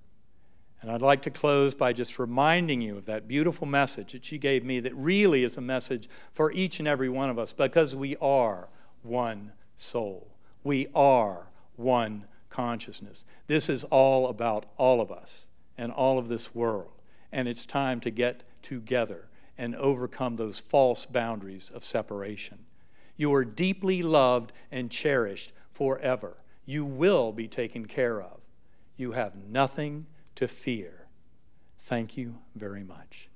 [SPEAKER 2] And I'd like to close by just reminding you of that beautiful message that she gave me that really is a message for each and every one of us, because we are one soul. We are one consciousness. This is all about all of us and all of this world. And it's time to get together and overcome those false boundaries of separation. You are deeply loved and cherished forever. You will be taken care of. You have nothing to fear. Thank you very much.